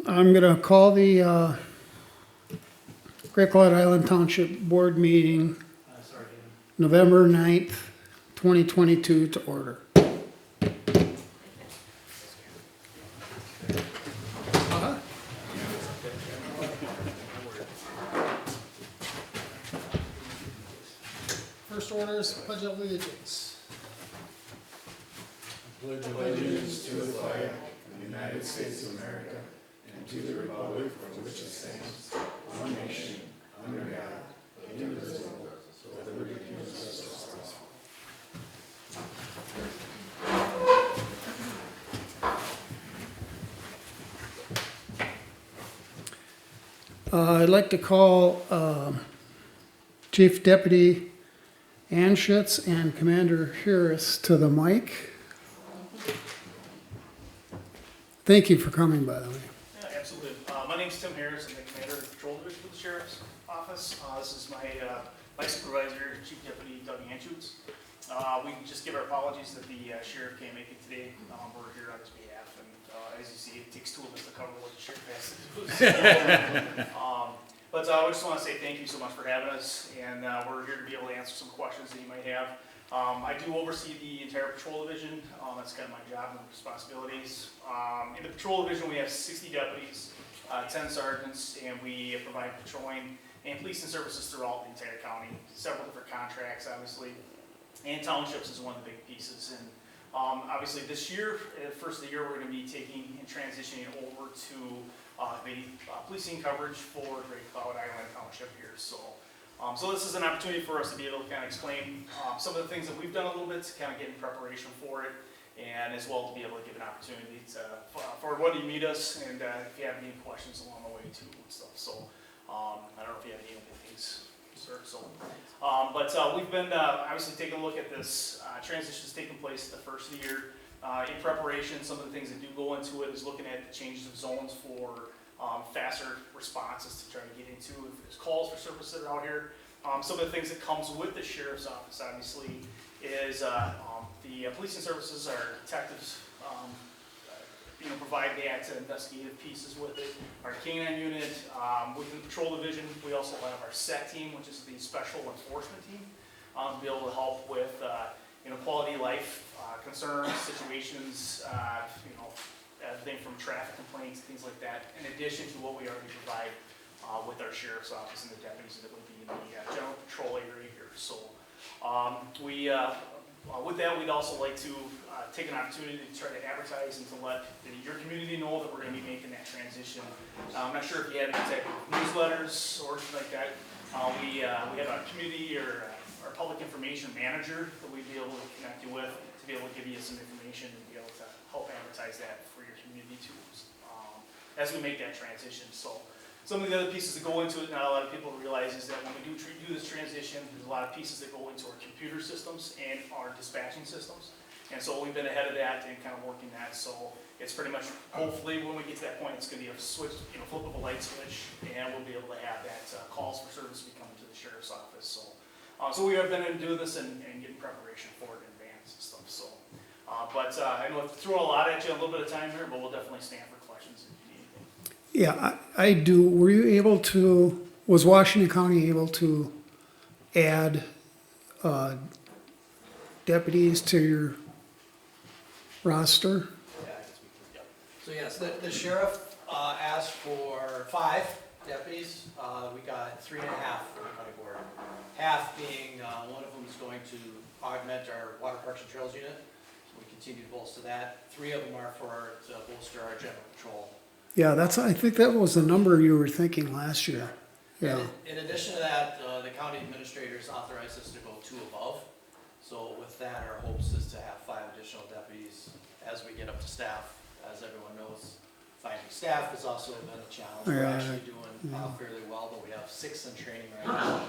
I'm gonna call the Great Cloud Island Township Board meeting November 9th, 2022 to order. First order is Pledge of Allegiance. Pledge allegiance to the flag of the United States of America and to the republic for which it stands, one nation, under God, indivisible, with liberty and justice. I'd like to call Chief Deputy Anschutz and Commander Harris to the mic. Thank you for coming, by the way. Yeah, absolutely. My name's Tim Harris. I'm the commander of the patrol division for the sheriff's office. This is my supervisor, Chief Deputy Doug Anschutz. We just give our apologies that the sheriff can't make it today. We're here on his behalf, and as you see, it takes two of us to cover what the sheriff has to do. But I just want to say thank you so much for having us, and we're here to be able to answer some questions that you might have. I do oversee the entire patrol division. That's kind of my job and responsibilities. In the patrol division, we have 60 deputies, 10 sergeants, and we provide patrolling and policing services throughout the entire county. Several different contracts, obviously, and townships is one of the big pieces. And obviously, this year, first of the year, we're going to be taking and transitioning over to the policing coverage for Great Cloud Island Township here. So this is an opportunity for us to be able to kind of explain some of the things that we've done a little bit to kind of get in preparation for it, and as well to be able to give an opportunity to, for when you meet us, and if you have any questions along the way too and stuff. So I don't know if you have any things, sir. So, but we've been obviously taking a look at this transition that's taking place at the first of the year. In preparation, some of the things that do go into it is looking at the changes of zones for faster responses to try to get into if there's calls for service that are out here. Some of the things that comes with the sheriff's office, obviously, is the policing services, our detectives, provide that investigative pieces with it. Our K9 unit, within the patrol division, we also have our SET team, which is the special enforcement team, to be able to help with quality of life concerns, situations, everything from traffic complaints, things like that, in addition to what we already provide with our sheriff's office and the deputies that would be in the general patrol area here. So with that, we'd also like to take an opportunity to try to advertise and to let your community know that we're going to be making that transition. I'm not sure if you have any type of newsletters or anything like that. We have a community or our public information manager that we'd be able to connect you with to be able to give you some information and be able to help advertise that for your community too, as we make that transition. So some of the other pieces that go into it, not a lot of people realize, is that when we do this transition, there's a lot of pieces that go into our computer systems and our dispatching systems. And so we've been ahead of that and kind of working that. So it's pretty much, hopefully, when we get to that point, it's going to be a switch, flip of a light switch, and we'll be able to have that calls for service be coming to the sheriff's office. So we have been doing this and getting preparation for it in advance and stuff. So, but I know I've thrown a lot at you, a little bit of time here, but we'll definitely stand for questions if you need anything. Yeah, I do. Were you able to, was Washington County able to add deputies to your roster? So yes, the sheriff asked for 5 deputies. We got 3.5 for the county board. Half being one of them is going to augment our water parks and trails unit. So we continue to bolster that. 3 of them are to bolster our general patrol. Yeah, I think that was the number you were thinking last year. Yeah. In addition to that, the county administrators authorized us to go 2 above. So with that, our hopes is to have 5 additional deputies as we get up to staff. As everyone knows, finding staff has also been a challenge. We're actually doing fairly well, but we have 6 in training right now,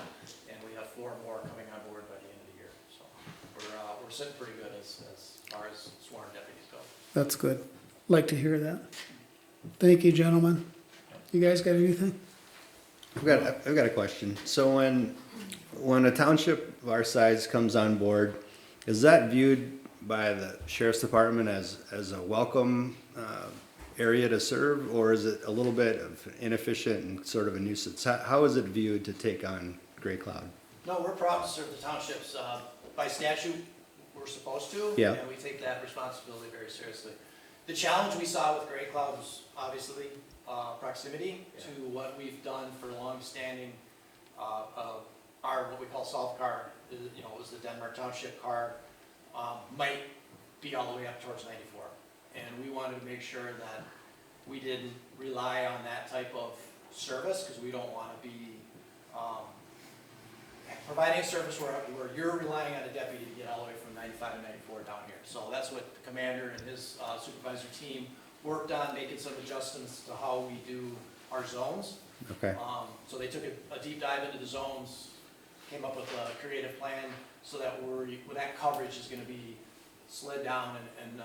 and we have 4 more coming on board by the end of the year. So we're sitting pretty good as far as sworn deputies go. That's good. Like to hear that. Thank you, gentlemen. You guys got anything? I've got a question. So when a township of our size comes on board, is that viewed by the sheriff's department as a welcome area to serve, or is it a little bit of inefficient and sort of a nuisance? How is it viewed to take on Gray Cloud? No, we're proud to serve the townships. By statute, we're supposed to. Yeah. And we take that responsibility very seriously. The challenge we saw with Gray Cloud was obviously proximity to what we've done for long-standing, our, what we call soft car, it was the Denmark Township car, might be all the way up towards 94. And we wanted to make sure that we didn't rely on that type of service, because we don't want to be providing a service where you're relying on a deputy to get all the way from 95 to 94 down here. So that's what the commander and his supervisor team worked on, making some adjustments to how we do our zones. Okay. So they took a deep dive into the zones, came up with a creative plan so that that coverage is going to be slid down, and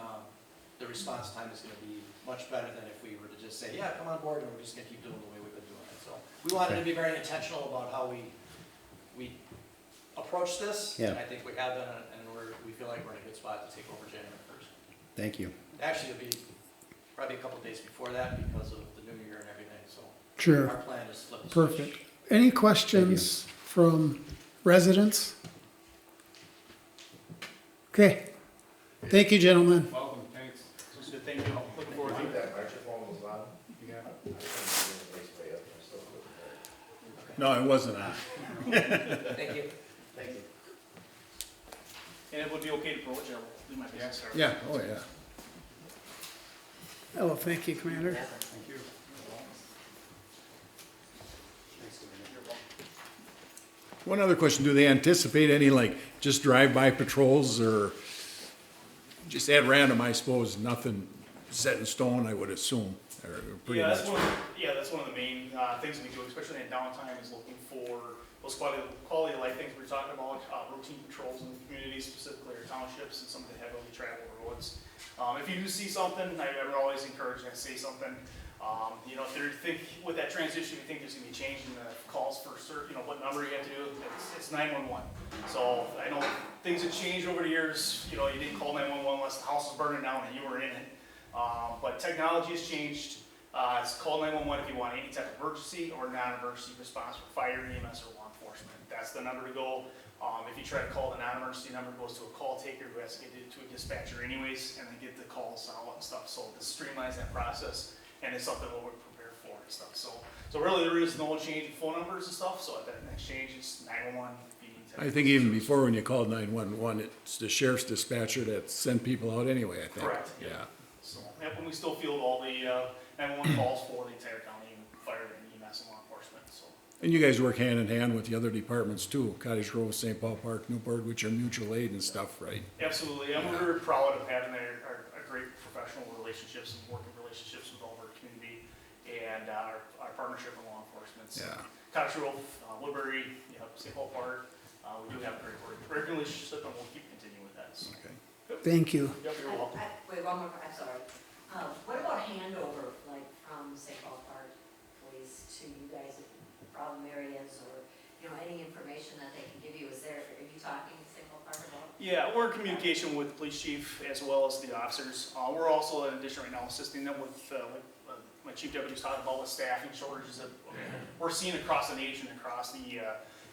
the response time is going to be much better than if we were to just say, yeah, come on board, and we're just going to keep doing the way we've been doing it. So we wanted to be very intentional about how we approach this, Yeah. and I think we have been, and we feel like we're in a good spot to take over January 1st. Thank you. Actually, it'll be probably a couple of days before that because of the new year and everything, so Sure, our plan is flip the switch. perfect. Any questions from residents? Okay. Thank you, gentlemen. Welcome, thanks. So it's a good thing, looking forward to it. That microphone was loud. You got it? No, it wasn't on. Thank you. Thank you. And it would be okay to approach, I will do my business. Yeah, oh, yeah. Oh, thank you, Commander. Thank you. One other question, do they anticipate any, like, just drive-by patrols, or just at random, I suppose, nothing set in stone, I would assume, or pretty Yeah, much? that's one of the main things we do, especially in downtime, is looking for those quality of life things we're talking about, routine patrols in the community, specifically our townships and some of the heavily traveled roads. If you do see something, I'm always encouraging to say something. If you think with that transition, you think there's gonna be a change in the calls for certain, what number you have to do, it's 911. So I know things have changed over the years. You didn't call 911 unless the house was burning down and you were in it. But technology has changed. It's call 911 if you want any type of emergency or non-emergency response for fire, EMS, or law enforcement. That's the number to go. If you try to call the non-emergency number, it goes to a call taker who has to get it to a dispatcher anyways, and then get the calls out and stuff. So this streamlines that process, and it's something we're prepared for and stuff. So really there is no change in phone numbers and stuff. So at that next change, it's 911. I think even before when you called 911, it's the sheriff's dispatcher that sent people out anyway, I think. Correct. Yeah. So when we still field all the 911 calls for the entire county, fire and EMS and law enforcement. So. And you guys work hand in hand with the other departments too, Cottage Grove, St. Paul Park, Newport, which are mutual aid and stuff, right? Absolutely, and we're very proud of having our great professional relationships and working relationships with all of our community and our partnership with law enforcement. So Yeah. Cottage Grove, Woodbury, St. Paul Park, we do have a great relationship, and we'll keep continuing with that. So. Okay. Thank you. Yep, you're welcome. Wait, one more, I'm sorry. What about handover, like from St. Paul Park Police to you guys in problem areas, or, any information that they can give you? Are you talking to St. Paul Park about? Yeah, we're in communication with the police chief as well as the officers. We're also, in addition right now, assisting them with, my chief deputy was talking about with staffing shortages that we're seeing across the nation, across the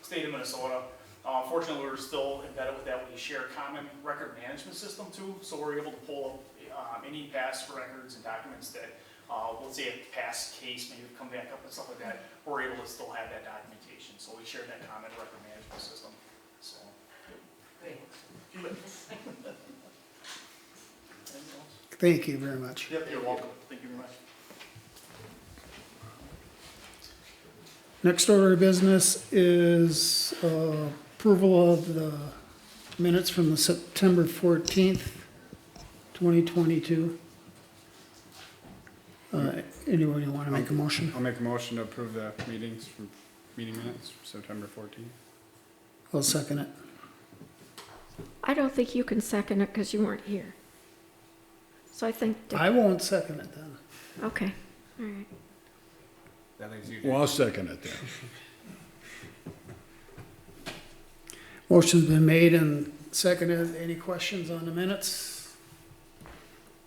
state of Minnesota. Fortunately, we're still embedded with that. We share a common record management system too, so we're able to pull any past records and documents that, let's say a past case maybe come back up and stuff like that, we're able to still have that documentation. So we share that common record management system. So. Great. Thank you very much. Yep, you're welcome. Thank you very much. Next order of business is approval of the minutes from the September 14th, 2022. Anybody want to make a motion? I'll make a motion to approve the meeting minutes for September 14th. I'll second it. I don't think you can second it because you weren't here. So I think, I won't second it then. okay, all right. That leaves you. Well, I'll second it then. Motion's been made and seconded. Any questions on the minutes?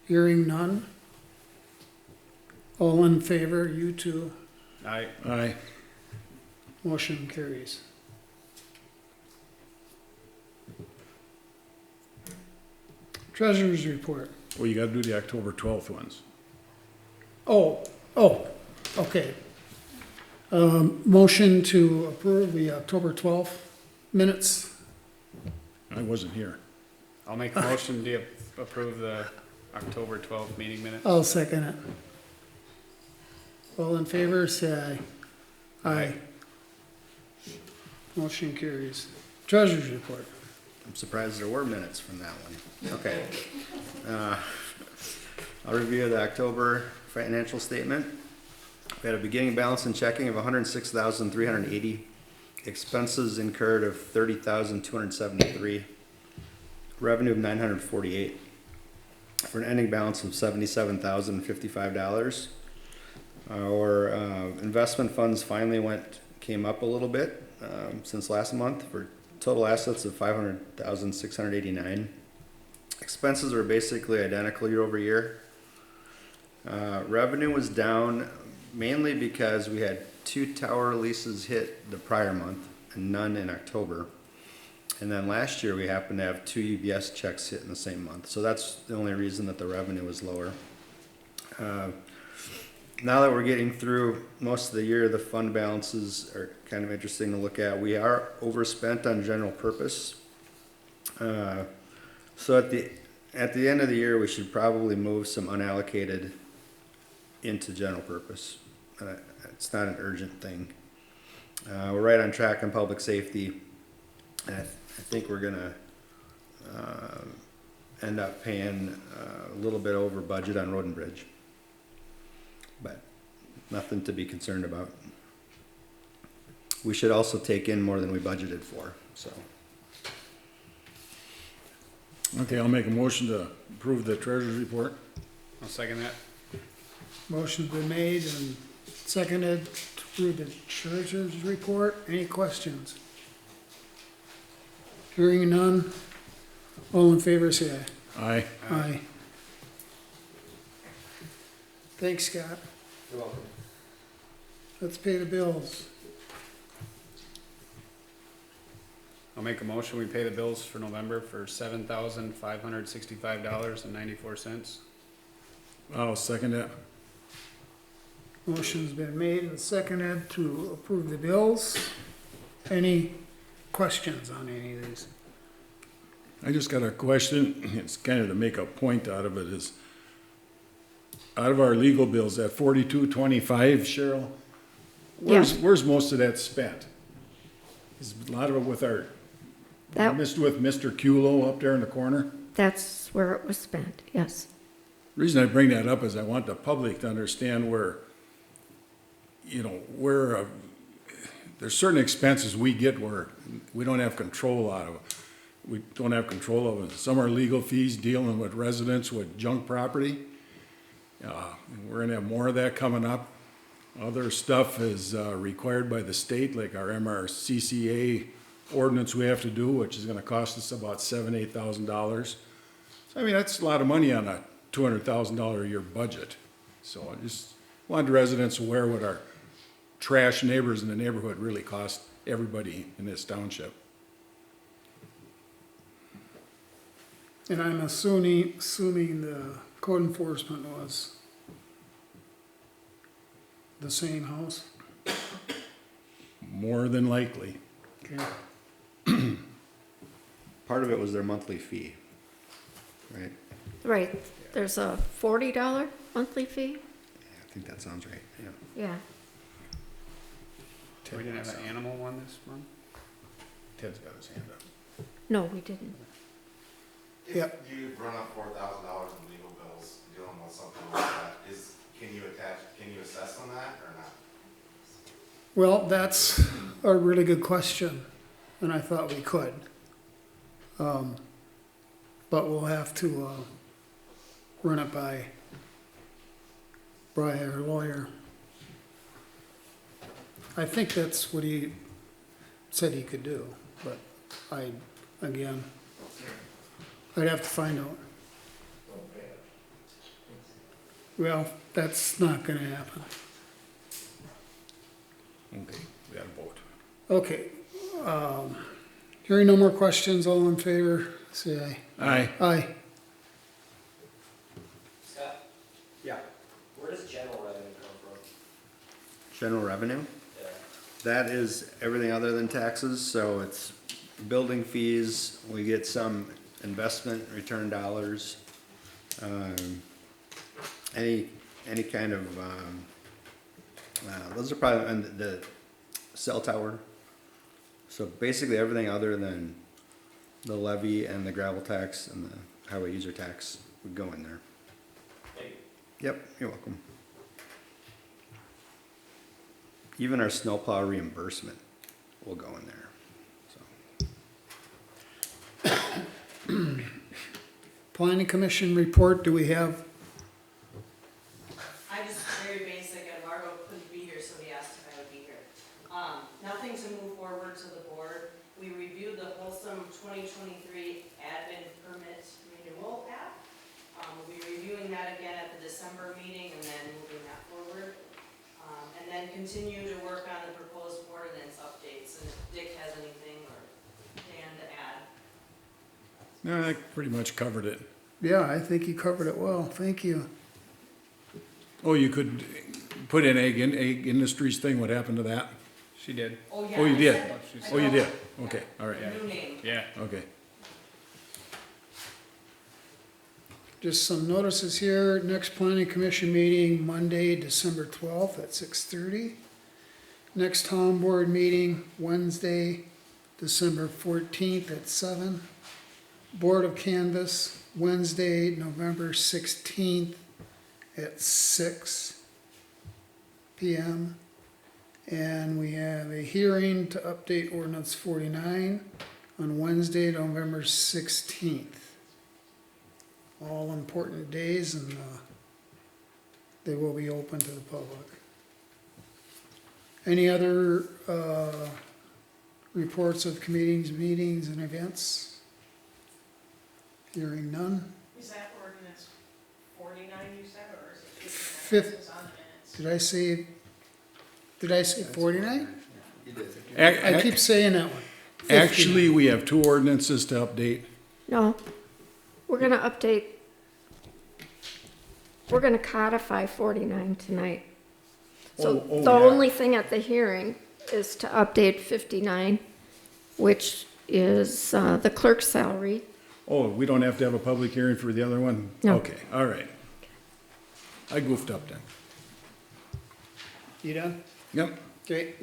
Hearing none. All in favor, you two. Aye. Aye. Motion carries. Treasurer's report. Well, you gotta do the October 12th ones. Oh, okay. Motion to approve the October 12th minutes. I wasn't here. I'll make a motion to approve the October 12th meeting minutes. I'll second it. All in favor, say aye. Aye. Motion carries. Treasurer's report. I'm surprised there were minutes from that one. Okay. I'll review the October financial statement. We had a beginning balance in checking of 106,380. Expenses incurred of 30,273. Revenue of 948. For an ending balance of $77,055. Our investment funds finally came up a little bit since last month for total assets of $500,689. Expenses were basically identical year over year. Revenue was down mainly because we had 2 tower leases hit the prior month and none in October. And then last year we happened to have 2 UBS checks hit in the same month. So that's the only reason that the revenue was lower. Now that we're getting through most of the year, the fund balances are kind of interesting to look at. We are overspent on general purpose. So at the end of the year, we should probably move some unallocated into general purpose. It's not an urgent thing. We're right on track on public safety. And I think we're gonna end up paying a little bit over budget on road and bridge. But nothing to be concerned about. We should also take in more than we budgeted for, so. Okay, I'll make a motion to approve the treasurer's report. I'll second that. Motion's been made and seconded through the treasurer's report. Any questions? Hearing none. All in favor, say aye. Aye. Aye. Thanks, Scott. You're welcome. Let's pay the bills. I'll make a motion, we pay the bills for November for $7,565.94. I'll second that. Motion's been made and seconded to approve the bills. Any questions on any of these? I just got a question. It's kind of to make a point out of it is, out of our legal bills, that 4225, Cheryl, where's most of that spent? Is a lot of it with with Mr. Culo up there in the corner? That's where it was spent, yes. The reason I bring that up is I want the public to understand where there's certain expenses we get where we don't have control out of. We don't have control of it. Some are legal fees dealing with residents with junk property. We're gonna have more of that coming up. Other stuff is required by the state, like our MRCCA ordinance we have to do, which is gonna cost us about $8,000. So I mean, that's a lot of money on a $200,000 a year budget. So I just want the residents aware what our trash neighbors in the neighborhood really cost everybody in this township. And I'm assuming the code enforcement was the same house? More than likely. Okay. Part of it was their monthly fee, right? Right, there's a $40 monthly fee? Yeah, I think that sounds right, yeah. Yeah. We didn't have an animal one this month? Ted's got his hand up. No, we didn't. Yep. If you run up $4,000 in legal bills dealing with something like that, can you assess on that or not? Well, that's a really good question, and I thought we could. But we'll have to run it by our lawyer. I think that's what he said he could do, but I'd have to find out. Well, that's not gonna happen. Okay, we got a vote. Okay, hearing no more questions, all in favor, say aye. Aye. Aye. Scott? Yeah. Where does general revenue come from? General revenue? That is everything other than taxes, so it's building fees, we get some investment return dollars. Any kind of, those are probably, and the cell tower. So basically everything other than the levy and the gravel tax and the highway user tax would go in there. Thank you. Yep, you're welcome. Even our snowplow reimbursement will go in there, so. Planning Commission report, do we have? I just, very basic, and Margot couldn't be here, so he asked if I would be here. Nothing to move forward to the board. We reviewed the Holcim 2023 admin permit renewal app. We'll be reviewing that again at the December meeting and then moving that forward. And then continue to work on the proposed ordinance updates, and if Dick has anything or Dan to add. No, that pretty much covered it. Yeah, I think you covered it well, thank you. Oh, you could put in egg industries thing, what happened to that? She did. Oh, yeah. Oh, you I did? said- Oh, you I did? know. Okay, all right, New name. Yeah. okay. Just some notices here, next planning commission meeting, Monday, December 12th at 6:30. Next town board meeting, Wednesday, December 14th at 7. Board of Canvas, Wednesday, November 16th at 6 p.m. And we have a hearing to update ordinance 49 on Wednesday, November 16th. All important days, and they will be open to the public. Any other reports of committees, meetings, and events? Hearing none. Is that ordinance 49 you said, or is it 59? Fifth. It's on the minutes. Did I say 49? You did. I keep saying that one. 50. Actually, we have two ordinances to update. No, we're gonna update, we're gonna codify 49 tonight. So Oh, the yeah. only thing at the hearing is to update 59, which is the clerk's salary. Oh, we don't have to have a public hearing for the other one? No. Okay, all right. I goofed up then. You done? Yep. Okay.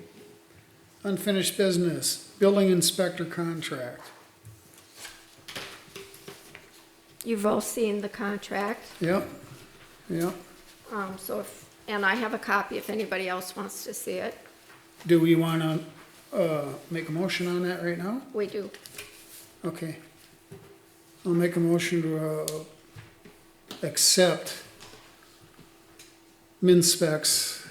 Unfinished business, building inspector contract. You've all seen the contract, Yep, yep. so if, and I have a copy if anybody else wants to see it. Do we wanna make a motion on that right now? We do. Okay. I'll make a motion to accept MNSPECT's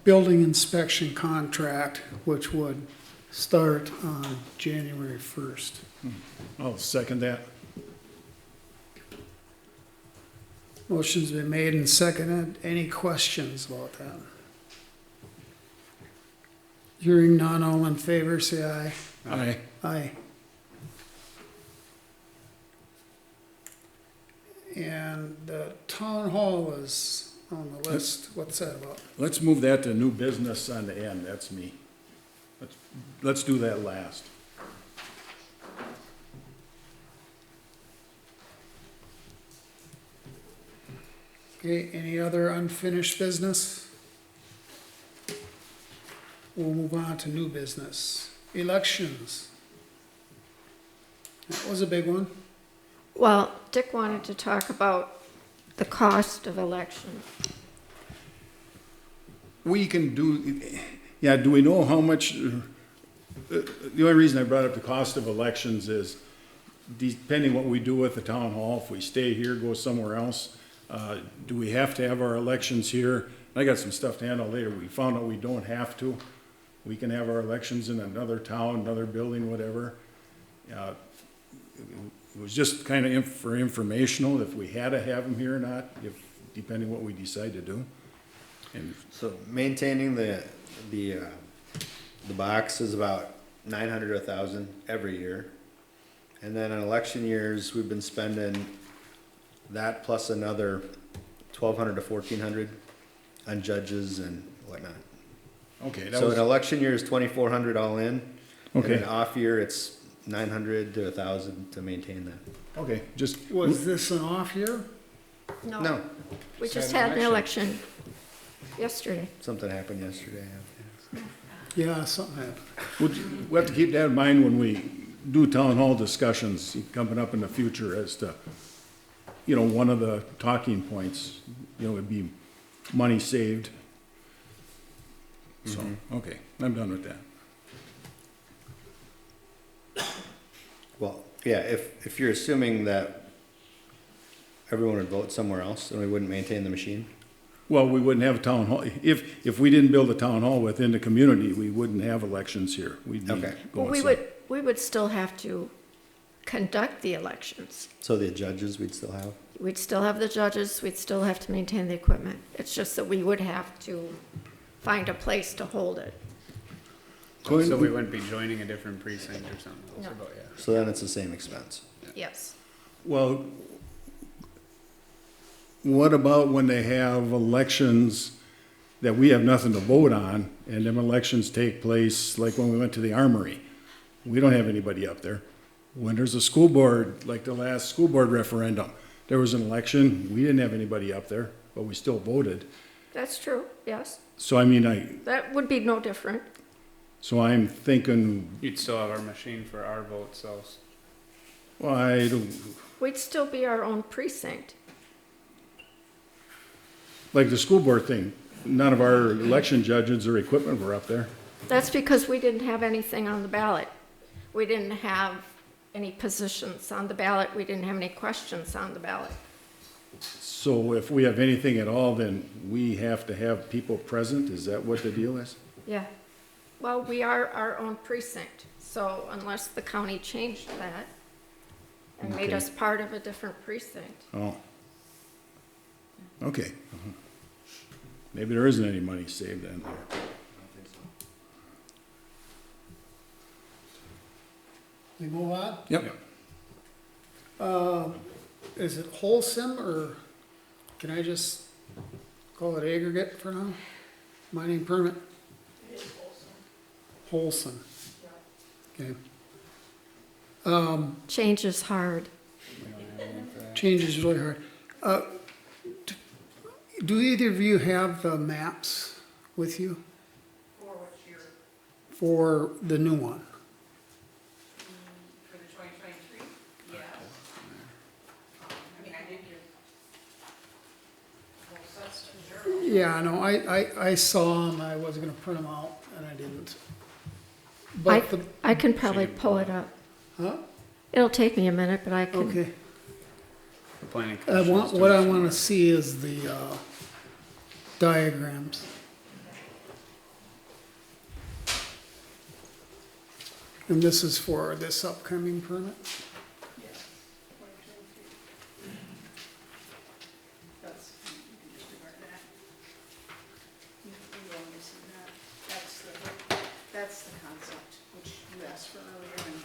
building inspection contract, which would start on January 1st. I'll second that. Motion's been made and seconded. Any questions about that? Hearing none, all in favor, say aye. Aye. Aye. And the town hall is on the list. What's that about? Let's move that to new business on the end, that's me. Let's do that last. Okay, any other unfinished business? We'll move on to new business. Elections. That was a big one. Well, Dick wanted to talk about the cost of election. We can do, yeah, do we know how much, the only reason I brought up the cost of elections is depending what we do with the town hall, if we stay here, go somewhere else, do we have to have our elections here? I got some stuff to handle later. We found out we don't have to. We can have our elections in another town, another building, whatever. it was just kind of for informational, if we had to have them here or not, if, depending what we decide to do. And So maintaining the box is about 900 to 1,000 every year. And then in election years, we've been spending that plus another 1,200 to 1,400 on judges and whatnot. okay, that So was, an election year is 2,400 all in. And okay, an off year, it's 900 to 1,000 to maintain that. okay, just, Was this an off year? No, We Just just had an had an election yesterday. something happened yesterday. Yeah, something happened. we have to keep that in mind when we do town hall discussions coming up in the future as to, you know, one of the talking points, you know, would be money saved. So, okay, I'm done with that. Well, yeah, if you're assuming that everyone would vote somewhere else, then we wouldn't maintain the machine. Well, we wouldn't have a town hall, if we didn't build a town hall within the community, we wouldn't have elections here. We'd be Okay. Well, going we would still have to conduct the elections. So the judges we'd still have. We'd still have the judges, we'd still have to maintain the equipment. It's just that we would have to find a place to hold it. So we wouldn't be joining a different precinct or something else No. about, yeah. So then it's the same expense. Yes. Well, what about when they have elections that we have nothing to vote on, and them elections take place, like when we went to the Armory? We don't have anybody up there. When there's a school board, like the last school board referendum, there was an election, we didn't have anybody up there, but we still voted. That's true, yes. So I mean, That would be no different. so I'm thinking, You'd still have our machine for our vote, so well, I don't, We'd still be our own precinct. like the school board thing, none of our election judges or equipment were up there. That's because we didn't have anything on the ballot. We didn't have any positions on the ballot. We didn't have any questions on the ballot. So if we have anything at all, then we have to have people present? Is that what the deal is? Yeah. Well, we are our own precinct, so unless the county changed that and made Okay. us part of a different precinct. Oh. Okay. Maybe there isn't any money saved then. We move on? Yep. Is it Holcim or can I just call it aggregate for now? Mining permit? It is Holcim. Okay. Change is hard. Change is really hard. Do either of you have the maps with you For what year? for the new one? For the 2023? Yeah. I mean, I did give whole sets to Cheryl. Yeah, no, I saw them, I was gonna print them out, and I didn't. But the, I can probably pull it up. huh? It'll take me a minute, but I can. Okay. the planning I commission. want, what I wanna see is the, diagrams. And this is for this upcoming permit? Yeah. 2023. That's, you can disregard that. You want to see that? That's the concept, which you asked for earlier, and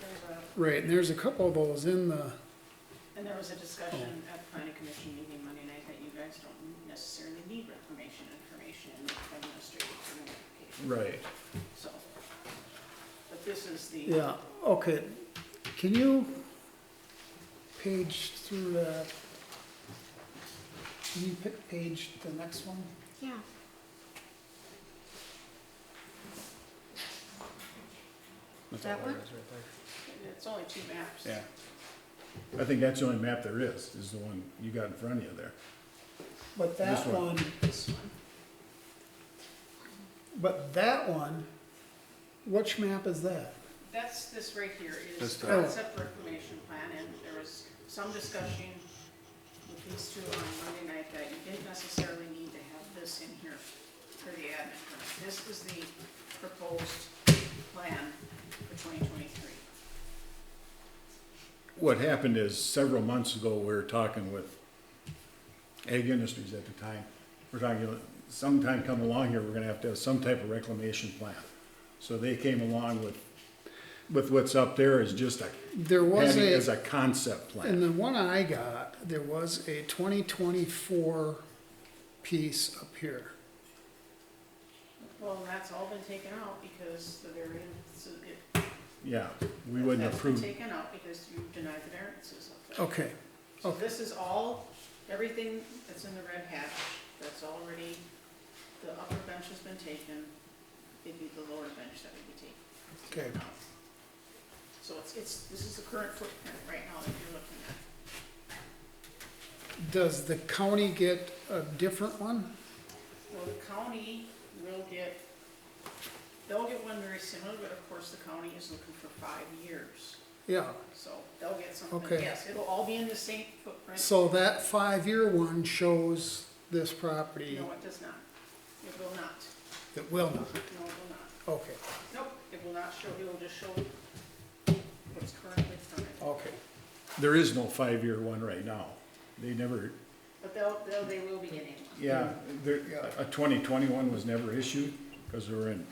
there's a Right, and there's a couple of those in the, And there was a discussion at the planning commission meeting Monday night that you guys don't necessarily need information in the administrative permit application, Right. so. But this is the. yeah, okay. Can you page through that? Can you pick page the next one? Yeah. That's That all one? there is right there. It's only 2 maps. Yeah. I think that's the only map there is the one you got in front of you there. But This that one. one, This one. but that one, which map is that? That's, this right here is This the guy. concept reclamation plan, and there was some discussion with these two on Monday night that you didn't necessarily need to have this in here for the admin permit. This is the proposed plan for 2023. what happened is several months ago, we were talking with Ag Industries at the time. We're talking, sometime come along here, we're gonna have to have some type of reclamation plan. So they came along with what's up there is just a, There was having it a, as a concept in plan. the one I got, there was a 2024 piece up here. Well, that's all been taken out because the variance, Yeah, we wouldn't that's approve. been taken out because you denied the variances up there. Okay, So okay. this is all, everything that's in the red hatch, that's already, the upper bench has been taken, it'd be the lower bench that would be taken. Okay. So this is the current footprint right now that you're looking at. Does the county get a different one? Well, the county will get, they'll get one very similar, but of course the county is looking for 5 years. Yeah, So they'll get something, Okay. yes, it'll all be in the same footprint. so that 5-year one shows this property. No, it does not. It will not. It will not. No, it will not. Okay, Nope, it will not show, it will just show what's currently permitted. okay. There is no 5-year one right now. They never, But they will be getting one. yeah, there, a 2021 was never issued because we were in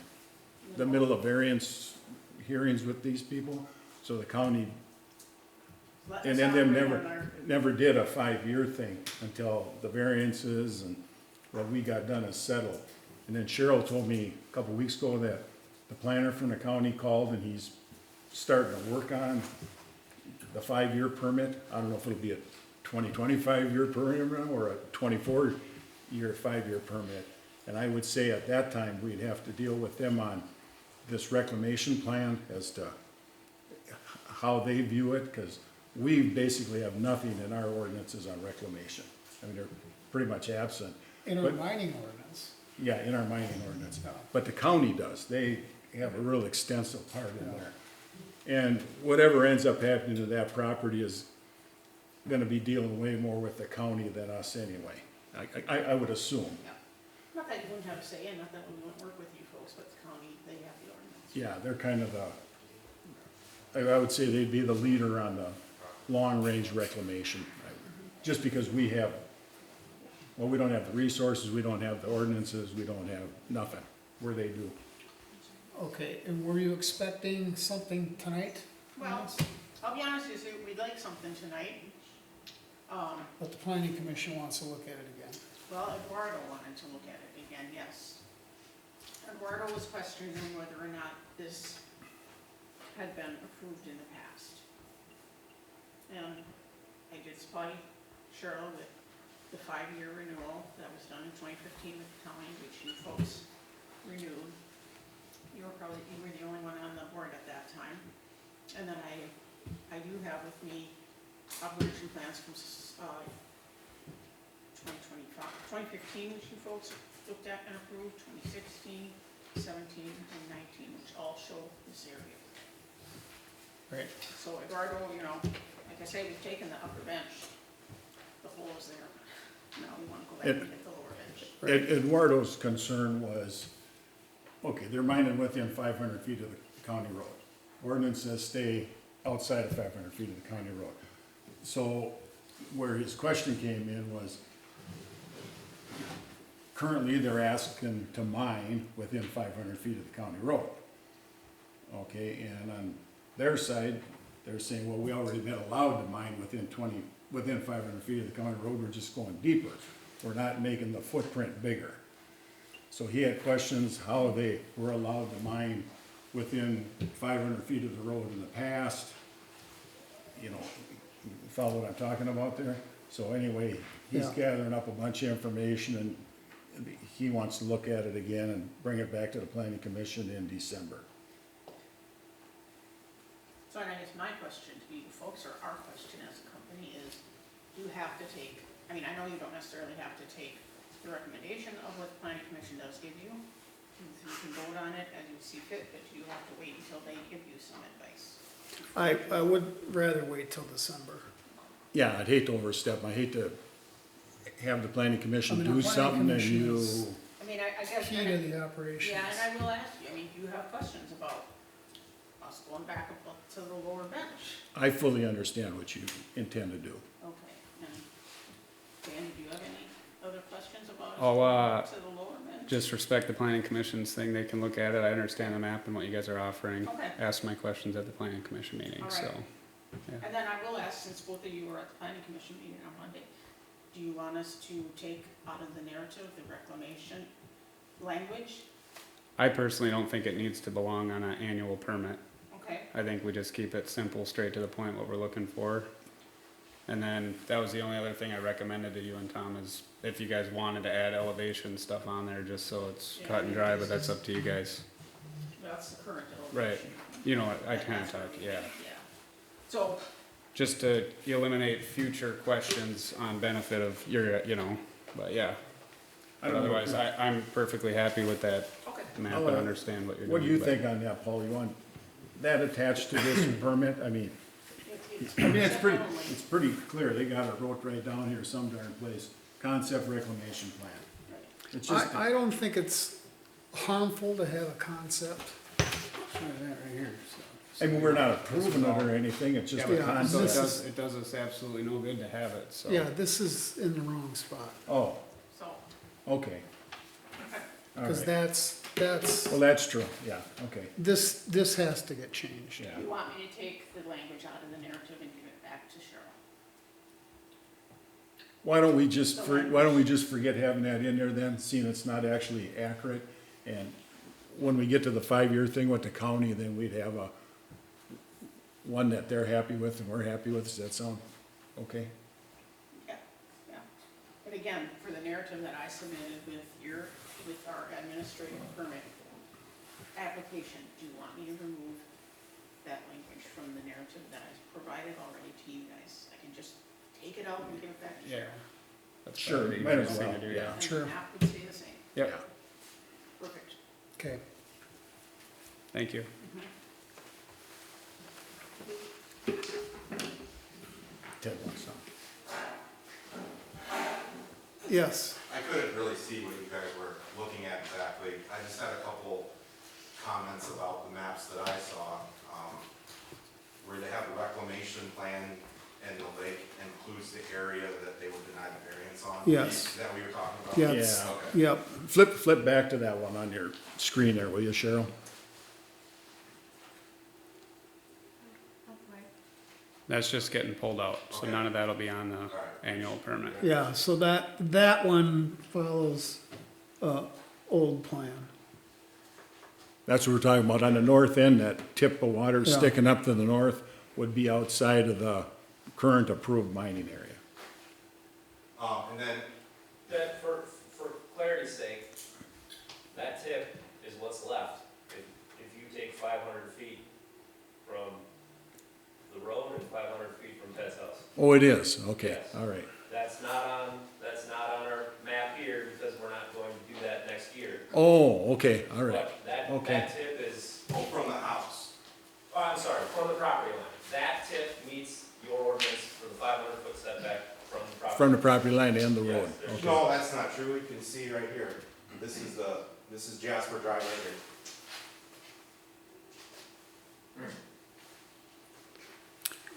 the middle of variance hearings with these people. So the county, Let and us then have them it on our- never did a 5-year thing until the variances and what we got done is settled. And then Cheryl told me a couple weeks ago that the planner from the county called and he's starting to work on the 5-year permit. I don't know if it'll be a 25-year permit or a 24-year 5-year permit. And I would say at that time, we'd have to deal with them on this reclamation plan as to how they view it, because we basically have nothing in our ordinances on reclamation. I mean, they're pretty much absent. In our But- mining ordinance. Yeah, in our mining ordinance. Yeah. But the county does. They have a real extensive part in there. And whatever ends up happening to that property is gonna be dealing way more with the county than us anyway. I would assume. Not that you wouldn't have a say in, not that we wouldn't work with you folks, but the county, they have the ordinance. Yeah, they're kind of I would say they'd be the leader on the long-range reclamation. Just because we have, well, we don't have the resources, we don't have the ordinances, we don't have nothing, where they do. Okay, and were you expecting something tonight? Well, I'll be honest with you, we'd like something tonight. But the planning commission wants to look at it again. Well, Eduardo wanted to look at it again, yes. Eduardo was questioning whether or not this had been approved in the past. And I did supply Cheryl with the 5-year renewal that was done in 2015 with the county, which you folks renewed. You were the only one on the board at that time. And then I do have with me operation plans from 2015, which you folks looked at and approved, 2016, 17, and 19, which all show this area. Right. So Eduardo, like I say, we've taken the upper bench, the hole is there. Now we want to go back and get the lower bench. Eduardo's concern was, okay, they're mining within 500 feet of the county road. Ordinance says stay outside of 500 feet of the county road. So where his question came in was, currently they're asking to mine within 500 feet of the county road. Okay, and on their side, they're saying, well, we already been allowed to mine within 500 feet of the county road, we're just going deeper. We're not making the footprint bigger. So he had questions how they were allowed to mine within 500 feet of the road in the past. Follow what I'm talking about there? So anyway, he's Yeah. gathering up a bunch of information and he wants to look at it again and bring it back to the planning commission in December. So I guess my question to you folks, or our question as a company is, you have to take, I know you don't necessarily have to take the recommendation of what the planning commission does give you. You can vote on it as you see fit, but you have to wait until they give you some advice. I would rather wait till December. Yeah, I'd hate to overstep. I hate to have the planning commission The do planning something and commission you, is I guess. key to the operations. Yeah, and I will ask you, do you have questions about us us going back up to the lower bench. I fully understand what you intend to do. Okay, and Dan, do you have any other questions about Oh, us going to the lower bench? Just respect the planning commission's thing, they can look at it, I understand the map and what you guys are offering. Okay. Ask my questions at the planning commission meeting, All so. right. And then I will ask, since both of you were at the planning commission meeting on Monday, do you want us to take out of the narrative the reclamation language? I personally don't think it needs to belong on an annual permit. Okay, I think we just keep it simple, straight to the point, what we're looking for. And then, that was the only other thing I recommended to you and Tom, is if you guys wanted to add elevation stuff on there, just so it's Yeah, cut and dry, but that's up to you guys. that's the current Right. elevation. You know what, I kinda talked, yeah. Yeah. So, Just to eliminate future questions on benefit of your, you know, but yeah. I But don't know. otherwise, I'm perfectly happy with that okay, map I'll, and understand what you're doing. What do you but- think on that, Paul? You want that attached to this permit? I mean, it's it's pretty clear. They got it wrote right down here some darn place. Concept reclamation plan. It's just, I don't think it's harmful to have a concept. I mean, we're not approving it or anything. It's just a Yeah, So it concept. does, it does us absolutely no good to have it, so. Yeah, this is in the wrong spot, Oh, So, okay. okay. All because right. that's, Well, that's true. Yeah, okay. this has to get changed. Yeah. You want me to take the language out of the narrative and give it back to Cheryl? Why don't we just forget having that in there then, seeing it's not actually accurate? And when we get to the 5-year thing with the county, then we'd have one that they're happy with and we're happy with. Does that sound okay? Yeah, yeah. But again, for the narrative that I submitted with our administrative permit application, do you want me to remove that language from the narrative that I provided already to you guys? I can just take it out and give it back to Yeah. Cheryl. That's Sure, probably the might as easiest thing well, to do, yeah. And Sure. the map would stay the same. Yep, Perfect. Okay, thank you. Ted wants some. yes, I couldn't really see what you guys were looking at exactly. I just had a couple comments about the maps that I saw. Where they have the reclamation plan and the lake includes the area that they would deny the variance on. Yes. Is that what you were talking about? yes, Okay. yep, Flip back to that one on your screen there, will you, Cheryl? That's just getting pulled out, so Okay. none of that'll be on the All right. annual permit. yeah, so that one follows, old plan. That's what we're talking about. On the north end, that tip of water Yeah. sticking up to the north would be outside of the current approved mining area. And then, That, for clarity's sake, that tip is what's left. If you take 500 feet from the road and 500 feet from Ted's house. Oh, it is? Okay, Yes. all right. That's not on our map here because we're not going to do that next year. Oh, okay, all right. But that Okay. tip is, from the house. oh, I'm sorry, from the property line. That tip meets your ordinance for the 500-foot setback from the property. From the property line and the Yes, road. there's Okay. No, that's not true. You can see right here. This is Jasper Drive right here.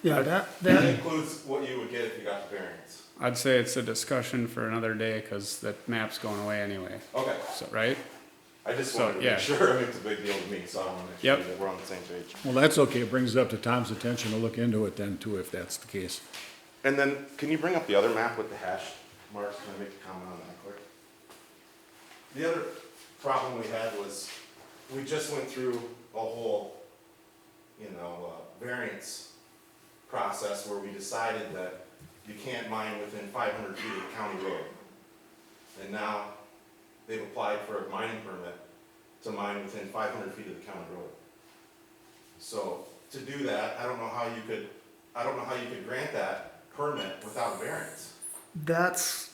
Yeah, That that, includes what you would get if you got the variance. I'd say it's a discussion for another day, cause the map's going away anyway, Okay. so, right? I just So, wanted to yeah. make sure. I mean, it's a big deal to me, so I want to make Yep. sure that we're on the same page. Well, that's okay. It brings it up to Tom's attention to look into it then too, if that's the case. And then, can you bring up the other map with the hash marks? Can I make a comment on that, Clerk? The other problem we had was, we just went through a whole, variance process where we decided that you can't mine within 500 feet of the county road. And now, they've applied for a mining permit to mine within 500 feet of the county road. So, to do that, I don't know how you could grant that permit without a variance. that's,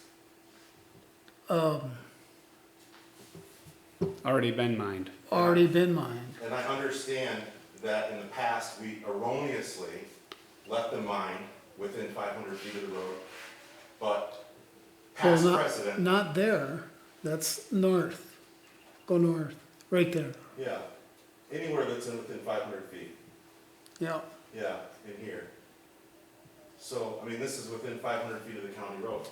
Already been mined. already been mined. And I understand that in the past, we erroneously let them mine within 500 feet of the road, but Well, past not- precedent, Not there, that's north, go north, right there. yeah, anywhere that's within 500 feet. Yeah, Yeah, in here. So, I mean, this is within 500 feet of the county road.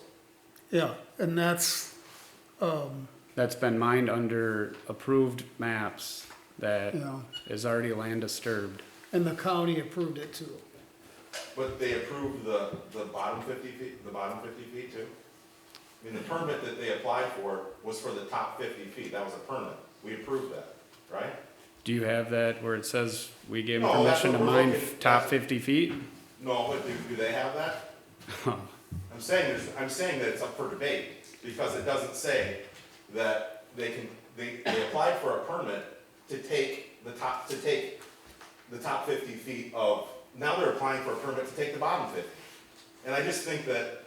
yeah, and that's, That's been mined under approved maps that you know, is already land disturbed. and the county approved it too. But they approved the bottom 50 feet, the bottom 50 feet too? I mean, the permit that they applied for was for the top 50 feet, that was a permit. We approved that, right? Do you have that where it says we gave them No, that's permission to what we're mine looking- top that's- 50 feet? No, but do they have that? I'm saying that it's up for debate, because it doesn't say that they applied for a permit to take the top 50 feet of, now they're applying for a permit to take the bottom 50. And I just think that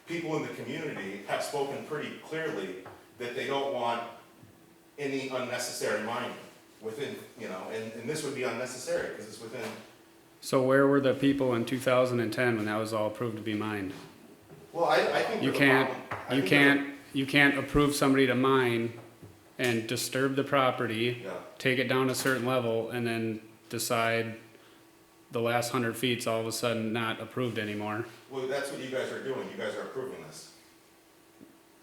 people in the community have spoken pretty clearly that they don't want any unnecessary mining within, you know, and this would be unnecessary, because it's within. So where were the people in 2010 when that was all approved to be mined? Well, I think You there's a can't, problem. I you think can't, you can't approve somebody to mine and disturb the property, Yeah. take it down a certain level, and then decide the last 100 feet's all of a sudden not approved anymore. Well, that's what you guys are doing, you guys are approving this.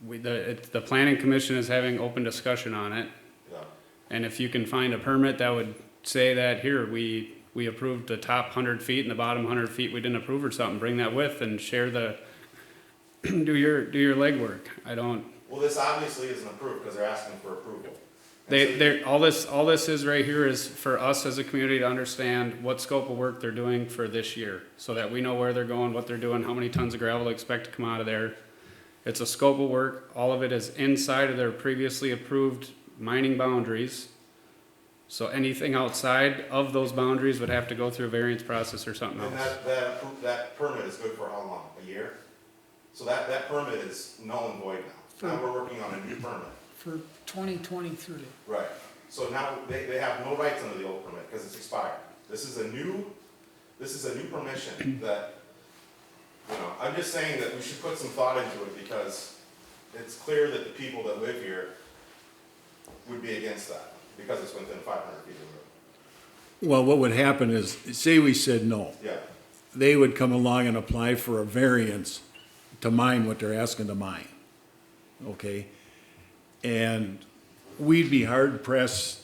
The planning commission is having open discussion on it, Yeah. and if you can find a permit that would say that, here, we approved the top 100 feet and the bottom 100 feet we didn't approve or something, bring that with and share the, do your legwork. I don't, Well, this obviously isn't approved, because they're asking for approval. And They, all this is right here is for us as a community to understand what scope of work they're doing for this year, so that we know where they're going, what they're doing, how many tons of gravel they expect to come out of there. It's a scope of work, all of it is inside of their previously approved mining boundaries. So anything outside of those boundaries would have to go through a variance process or something And else. that permit is good for how long? A year? So that permit is null and void now. Now we're working on a new permit. For 2023. Right. So now they have no rights under the old permit because it's expired. This is a new permission that, you know, I'm just saying that we should put some thought into it, because it's clear that the people that live here would be against that, because it's within 500 feet of the road. Well, what would happen is, say we said no, Yeah. they would come along and apply for a variance to mine what they're asking to mine, okay? And we'd be hard pressed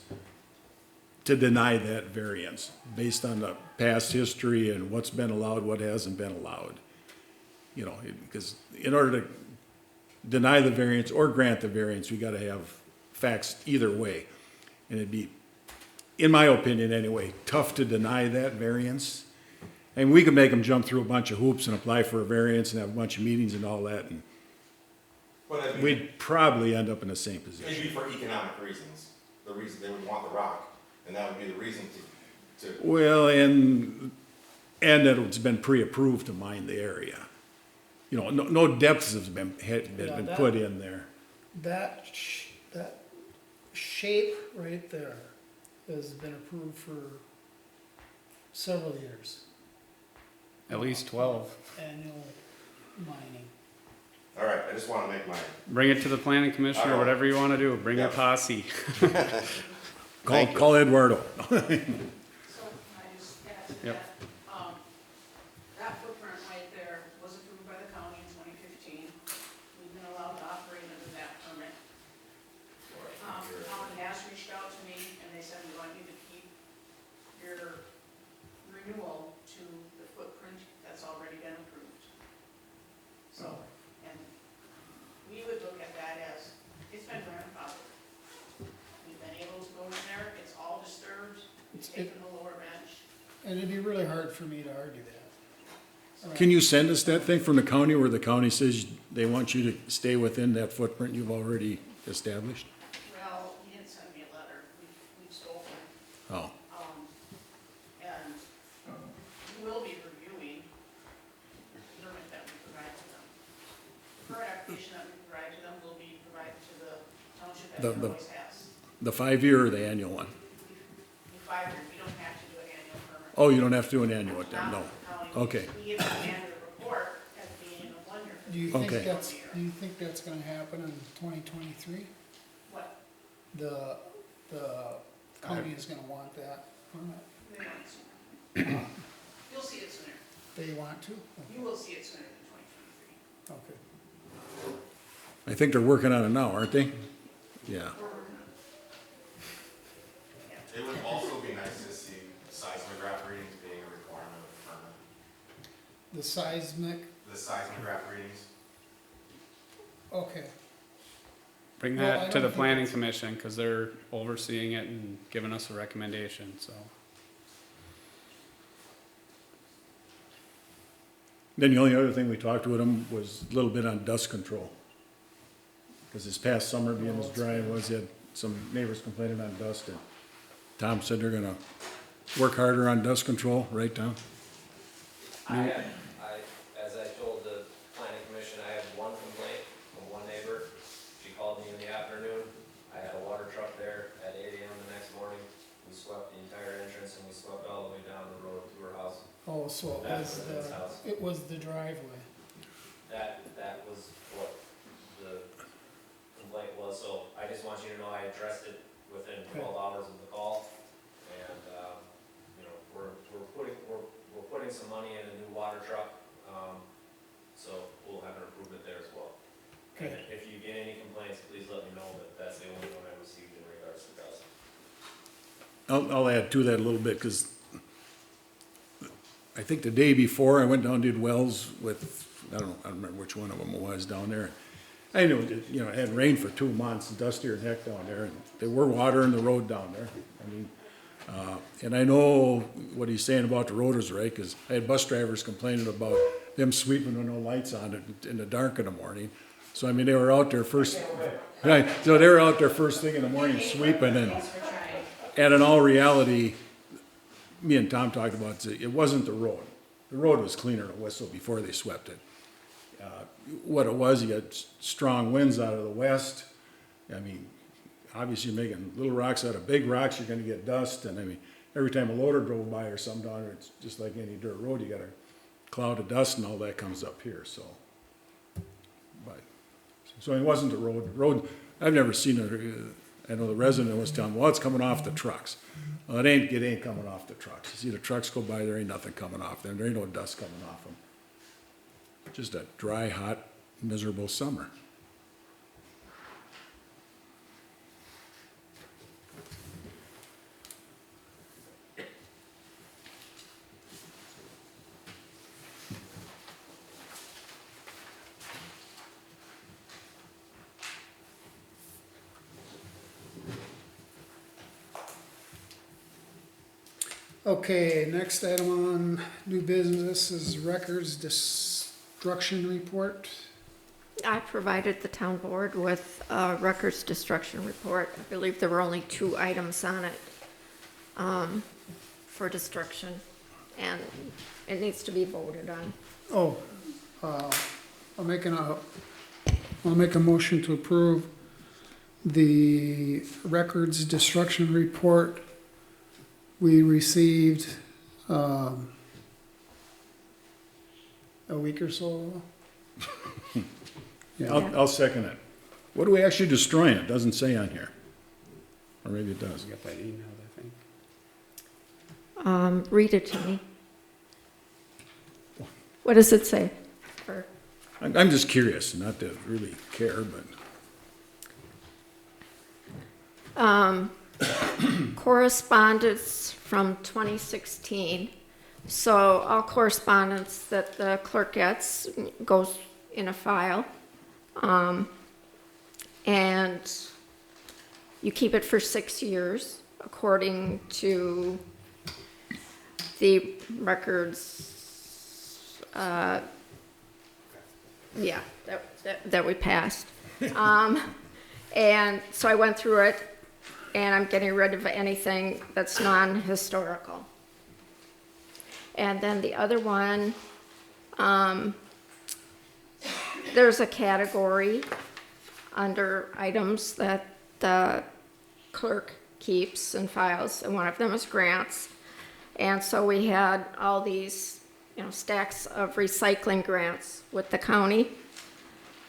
to deny that variance based on the past history and what's been allowed, what hasn't been allowed. You know, because in order to deny the variance or grant the variance, we gotta have facts either way. And it'd be, in my opinion anyway, tough to deny that variance. And we could make them jump through a bunch of hoops and apply for a variance and have a bunch of meetings and all that, and But I mean, we'd probably end up in the same it'd position. be for economic reasons. The reason they would want the rock, and that would be the reason to. Well, and that it's been pre-approved to mine the area. You know, no depths have been that- put in there. That shape right there has been approved for several years, At least 12. annual mining. All right, I just want to make my. Bring it to the planning commission or whatever you wanna do, bring your Yeah. posse. Call Eduardo. So, can I just add to Yep. that? That footprint right there was approved by the county in 2015. We've been allowed to operate under that permit. The county has reached out to me, and they said, we want you to keep your renewal to the footprint that's already been approved. So, and we would look at that as, it's been grandfathered. We've been able to go in there, it's all disturbed, we've taken the lower bench. And it'd be really hard for me to argue that. Can you send us that thing from the county where the county says they want you to stay within that footprint you've already established? Well, he didn't send me a letter, we've spoken, Oh, and we will be reviewing the permit that we provide to them. The current application that we provide to them will be provided to the township as it always has. the 5-year or the annual one? In 5 years, we don't have to do an annual permit. Oh, you don't have to do an annual with them, no. Not the county. Okay. We give an annual report as being a 1 year. Do you think Okay. do you think that's gonna happen in 2023? What? The county is gonna want that permit? They want to. You'll see it sooner. They want to? You will see it sooner than 2023. Okay. I think they're working on it now, aren't they? Yeah. It would also be nice to see seismograph readings being a requirement of the permit. The seismic, The seismograph readings. okay. Bring Well, I that to don't the think planning it's- commission, cause they're overseeing it and giving us a recommendation, so. Then the only other thing we talked with them was a little bit on dust control. Because this past summer being as dry it was, he had some neighbors complaining on dust, and Tom said they're gonna work harder on dust control, right, Tom? As I told the planning commission, I had one complaint from one neighbor. She called me in the afternoon. I had a water truck there at 8 AM the next morning. We swept the entire entrance and we swept all the way down the road to her house. Oh, so That's his house. it was the driveway. That was what the complaint was, so I just want you to know I addressed it within 12 hours of the call. And, you know, we're putting some money in a new water truck, so we'll have an improvement there as well. And Okay. if you get any complaints, please let me know, but that's the only one I received in regards to dust. I'll add to that a little bit, because I think the day before I went down, did wells with, I don't remember which one of them it was down there. I knew, it had rained for 2 months, dustier than heck down there, and they were watering the road down there. I mean, and I know what he's saying about the road is right, because I had bus drivers complaining about them sweeping with no lights on it in the dark in the morning. So I mean, they were out there first, right, so they were out there first thing in the morning sweeping, and in all reality, me and Tom talked about it wasn't the road. The road was cleaner than a whistle before they swept it. What it was, you had strong winds out of the west. I mean, obviously making little rocks out of big rocks, you're gonna get dust, and I mean, every time a loader drove by or something down there, it's just like any dirt road, you got a cloud of dust and all that comes up here, so. But, so it wasn't the road, I've never seen it, I know the resident was telling me, well, it's coming off the trucks. Well, it ain't coming off the trucks. You see the trucks go by, there ain't nothing coming off them, there ain't no dust coming off them. Just a dry, hot, miserable summer. Okay, next item on new business is records destruction report. I provided the town board with a records destruction report. I believe there were only 2 items on it for destruction, and it needs to be voted on. Oh, I'll make a motion to approve the records destruction report we received, a week or so ago. Yeah. I'll second it. What are we actually destroying? It doesn't say on here. Or maybe it does. You got that email, I think. Read it to me. What does it say? Or- I'm just curious, not to really care, but. Correspondence from 2016. So all correspondence that the clerk gets goes in a file. And you keep it for 6 years according to the records, that we passed. And so I went through it, and I'm getting rid of anything that's non-historical. And then the other one, there's a category under items that the clerk keeps and files, and one of them is grants. And so we had all these, stacks of recycling grants with the county,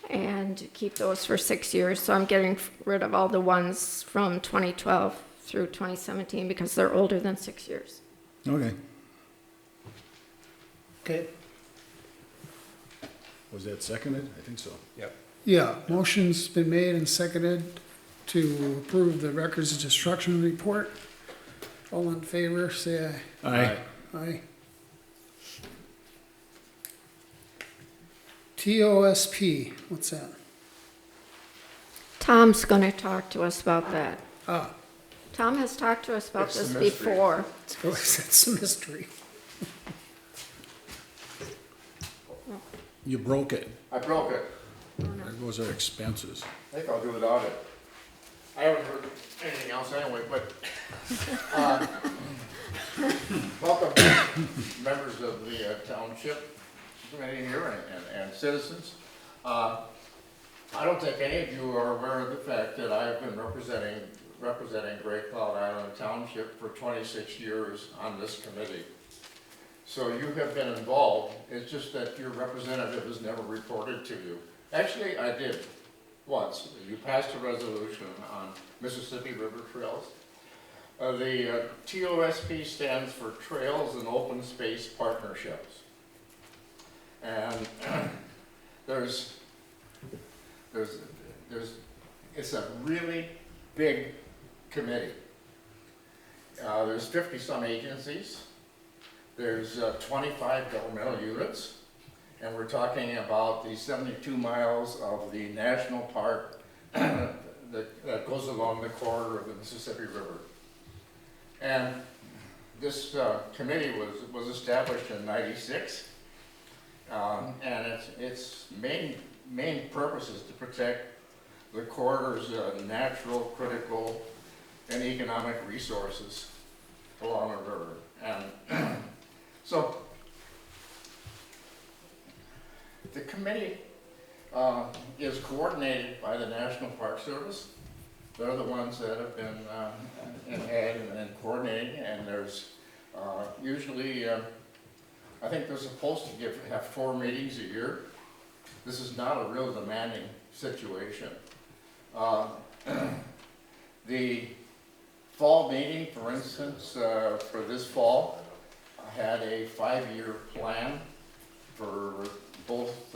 and keep those for 6 years. So I'm getting rid of all the ones from 2012 through 2017 because they're older than 6 years. Okay. Okay, Was that seconded? I think so. yeah, motion's been made and seconded to approve the records of destruction report. All in favor, say Aye. aye. Aye. TOSP, what's that? Tom's gonna talk to us about that. Ah, Tom has talked to us about It's a this mystery. before. it's a mystery. You broke it. I broke it. There goes our expenses. I think I'll do without it. I haven't heard anything else anyway, but, welcome, members of the Township committee here and citizens. I don't think any of you are aware of the fact that I have been representing Great Cloud Island Township for 26 years on this committee. So you have been involved, it's just that your representative has never reported to you. Actually, I did, once. You passed a resolution on Mississippi River Trails. The TOSP stands for Trails and Open Space Partnerships. And it's a really big committee. There's 50-some agencies. There's 25 governmental units, and we're talking about the 72 miles of the national park that goes along the corridor of the Mississippi River. And this committee was established in '96, and its main purpose is to protect the corridor's natural, critical, and economic resources along the river. And so, the committee is coordinated by the National Park Service. They're the ones that have been in head and coordinating, and there's usually, I think they're supposed to have 4 meetings a year. This is not a real demanding situation. The fall meeting, for instance, for this fall, had a 5-year plan for both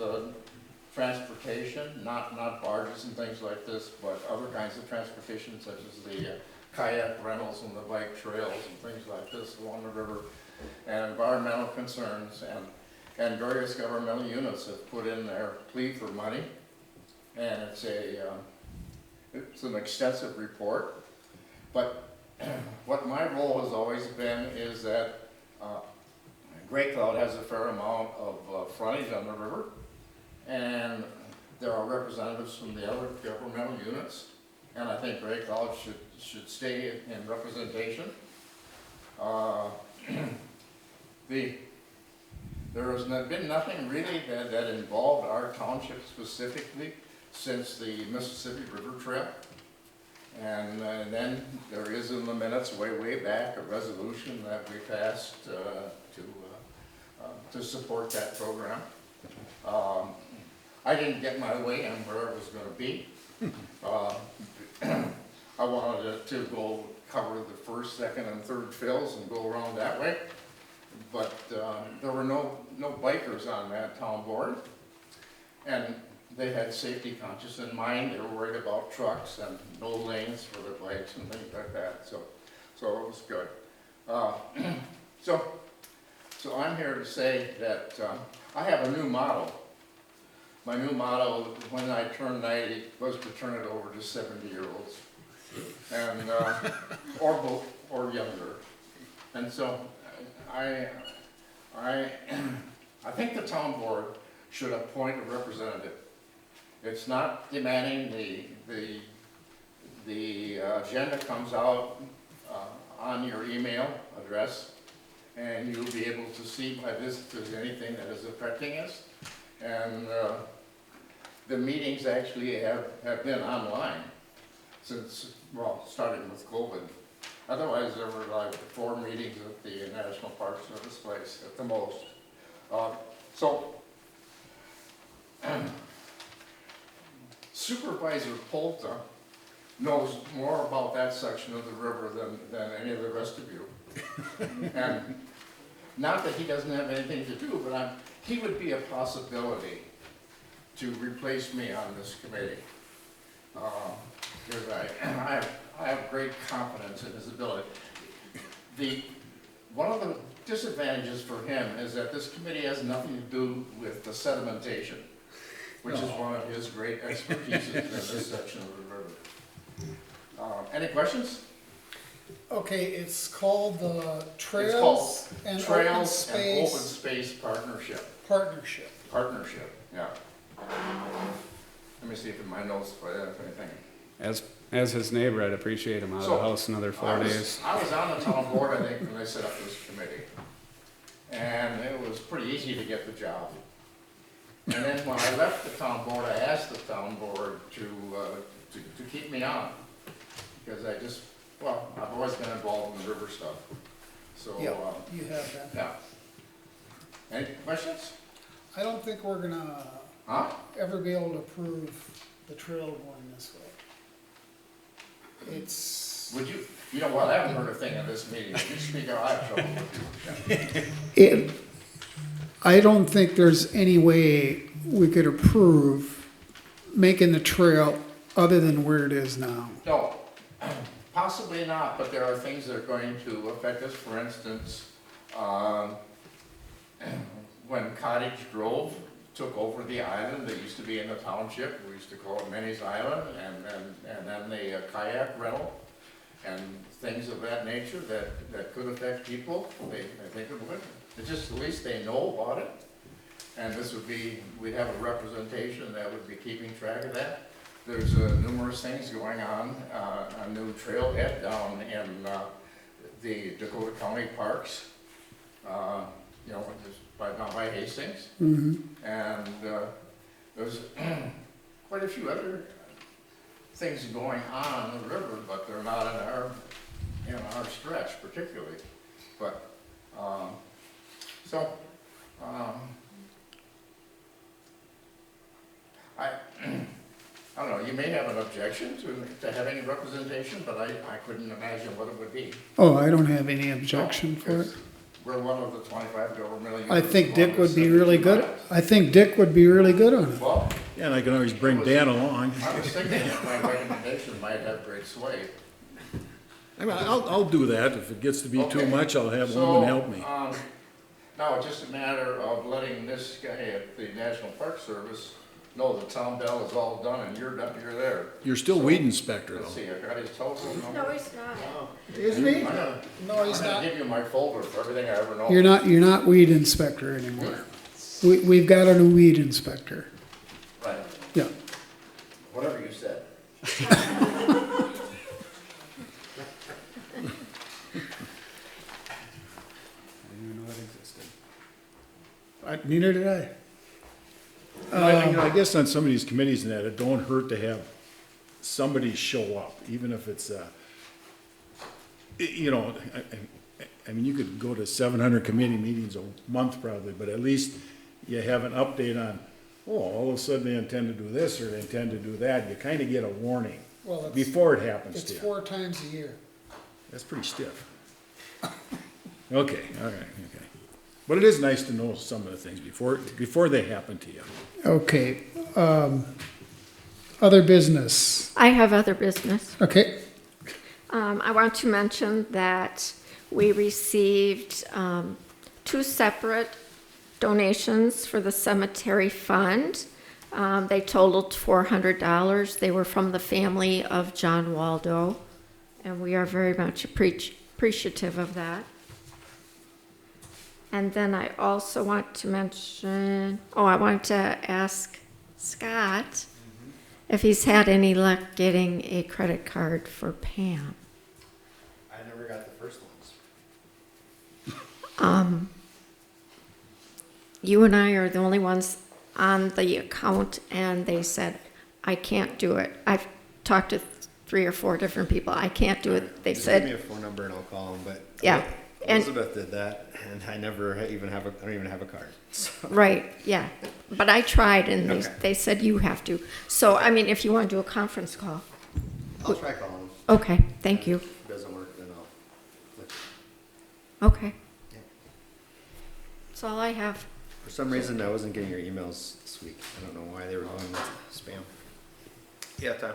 transportation, not barges and things like this, but other kinds of transportation such as the kayak rentals and the bike trails and things like this along the river, and environmental concerns, and various governmental units have put in their plea for money, and it's an extensive report. But what my role has always been is that Great Cloud has a fair amount of frontage on the river, and there are representatives from the other governmental units, and I think Great Cloud should stay in representation. There has been nothing really that involved our township specifically since the Mississippi River Trail. And then there is in the minutes way back a resolution that we passed to support that program. I didn't get my way on where it was going to be. I wanted to go cover the first, second, and third fills and go around that way. But there were no bikers on that town board, and they had safety conscious in mind. They were worried about trucks and no lanes for their bikes and things like that. So it was good. So I'm here to say that I have a new motto. My new motto when I turned 90 was to turn it over to 70-year-olds, and or younger. And so I think the town board should appoint a representative. It's not demanding. The agenda comes out on your email address, and you'll be able to see by this if there's anything that is affecting us. And the meetings actually have been online since, well, starting with COVID. Otherwise, there were like 4 meetings at the National Park Service place at the most. Supervisor Polta knows more about that section of the river than any of the rest of you. And not that he doesn't have anything to do, but he would be a possibility to replace me on this committee. Because I have great confidence in his ability. One of the disadvantages for him is that this committee has nothing to do with the sedimentation, which is one of his great expertises in this section of the river. Any questions? Okay, it's called the It's Trails called and Open Trails and Open Space Space Partnership. Partnership. Partnership, yeah. Let me see if in my notes, if I have anything. As his neighbor, I'd appreciate him out of So, the house another 4 days. I was on the town board, I think, when they set up this committee. And it was pretty easy to get the job. And then when I left the town board, I asked the town board to keep me on. Because I've always been involved in the river stuff. So, Yeah, you have that. yeah. Any questions? I don't think we're gonna Huh? ever be able to approve the trail going this way. Would you know what, I haven't heard a thing in this meeting. If you speak out, I have trouble with you. I don't think there's any way we could approve making the trail other than where it is now. No, possibly not, but there are things that are going to affect us. For instance, when Cottage Grove took over the island that used to be in the township, we used to call it Minnie's Island, and then the kayak rental, and things of that nature that could affect people, I think it would. It's just, at least they know about it, and we'd have a representation that would be keeping track of that. There's numerous things going on, a new trailhead down in the Dakota County parks, just down by Hastings. Mm-hmm. And there's quite a few other things going on in the river, but they're not in our stretch particularly. But, I don't know, you may have an objection to having representation, but I couldn't imagine what it would be. Oh, I don't have any objection for it. We're one of the 25 governmental units. I think Dick would be really good. I think Dick would be really good on it. Well, Yeah, and I can always bring Dan along. I was thinking that my recommendation might have great sway. I mean, I'll do that. If it gets to be too Okay. much, I'll have So, women help me. Now, it's just a matter of letting this guy at the National Park Service know the town bell is all done and you're there. You're still weed inspector Let's though. see, I got his telephone number. No, he's not. Isn't he? No, he's not. I'm gonna give you my folder for everything I ever know. You're not weed inspector anymore. We've got a new weed inspector. Right, Yeah. whatever you said. I didn't even know that existed. Neither did I. I guess on some of these committees and that, it don't hurt to have somebody show up, even if it's, I mean, you could go to 700 committee meetings a month probably, but at least you have an update on, all of a sudden they intend to do this or they intend to do that. You kind of get a warning Well, before it happens it's to you. 4 times a year. That's pretty stiff. Okay, all right, okay. But it is nice to know some of the things before they happen to you. Okay, other business. I have other business. Okay, I want to mention that we received 2 separate donations for the cemetery fund. They totaled $400. They were from the family of John Waldo, and we are very much appreciative of that. And then I also want to mention, I want to ask Scott if he's had any luck getting a credit card for Pam. I never got the first ones. You and I are the only ones on the account, and they said, I can't do it. I've talked to 3 or 4 different people. I can't do it. They Just said, give me a phone number and I'll call them, but. Yeah, and- Elizabeth did that, and I never even have I don't even have a card. So. right, yeah. But I tried, and Okay. they said you have to. So, I mean, if you want to do a conference call. I'll try calling them. Okay, thank you. If it doesn't work, then I'll. Okay. That's all I have. For some reason, I wasn't getting your emails this week. I don't know why they were going with spam. Yeah, Tom.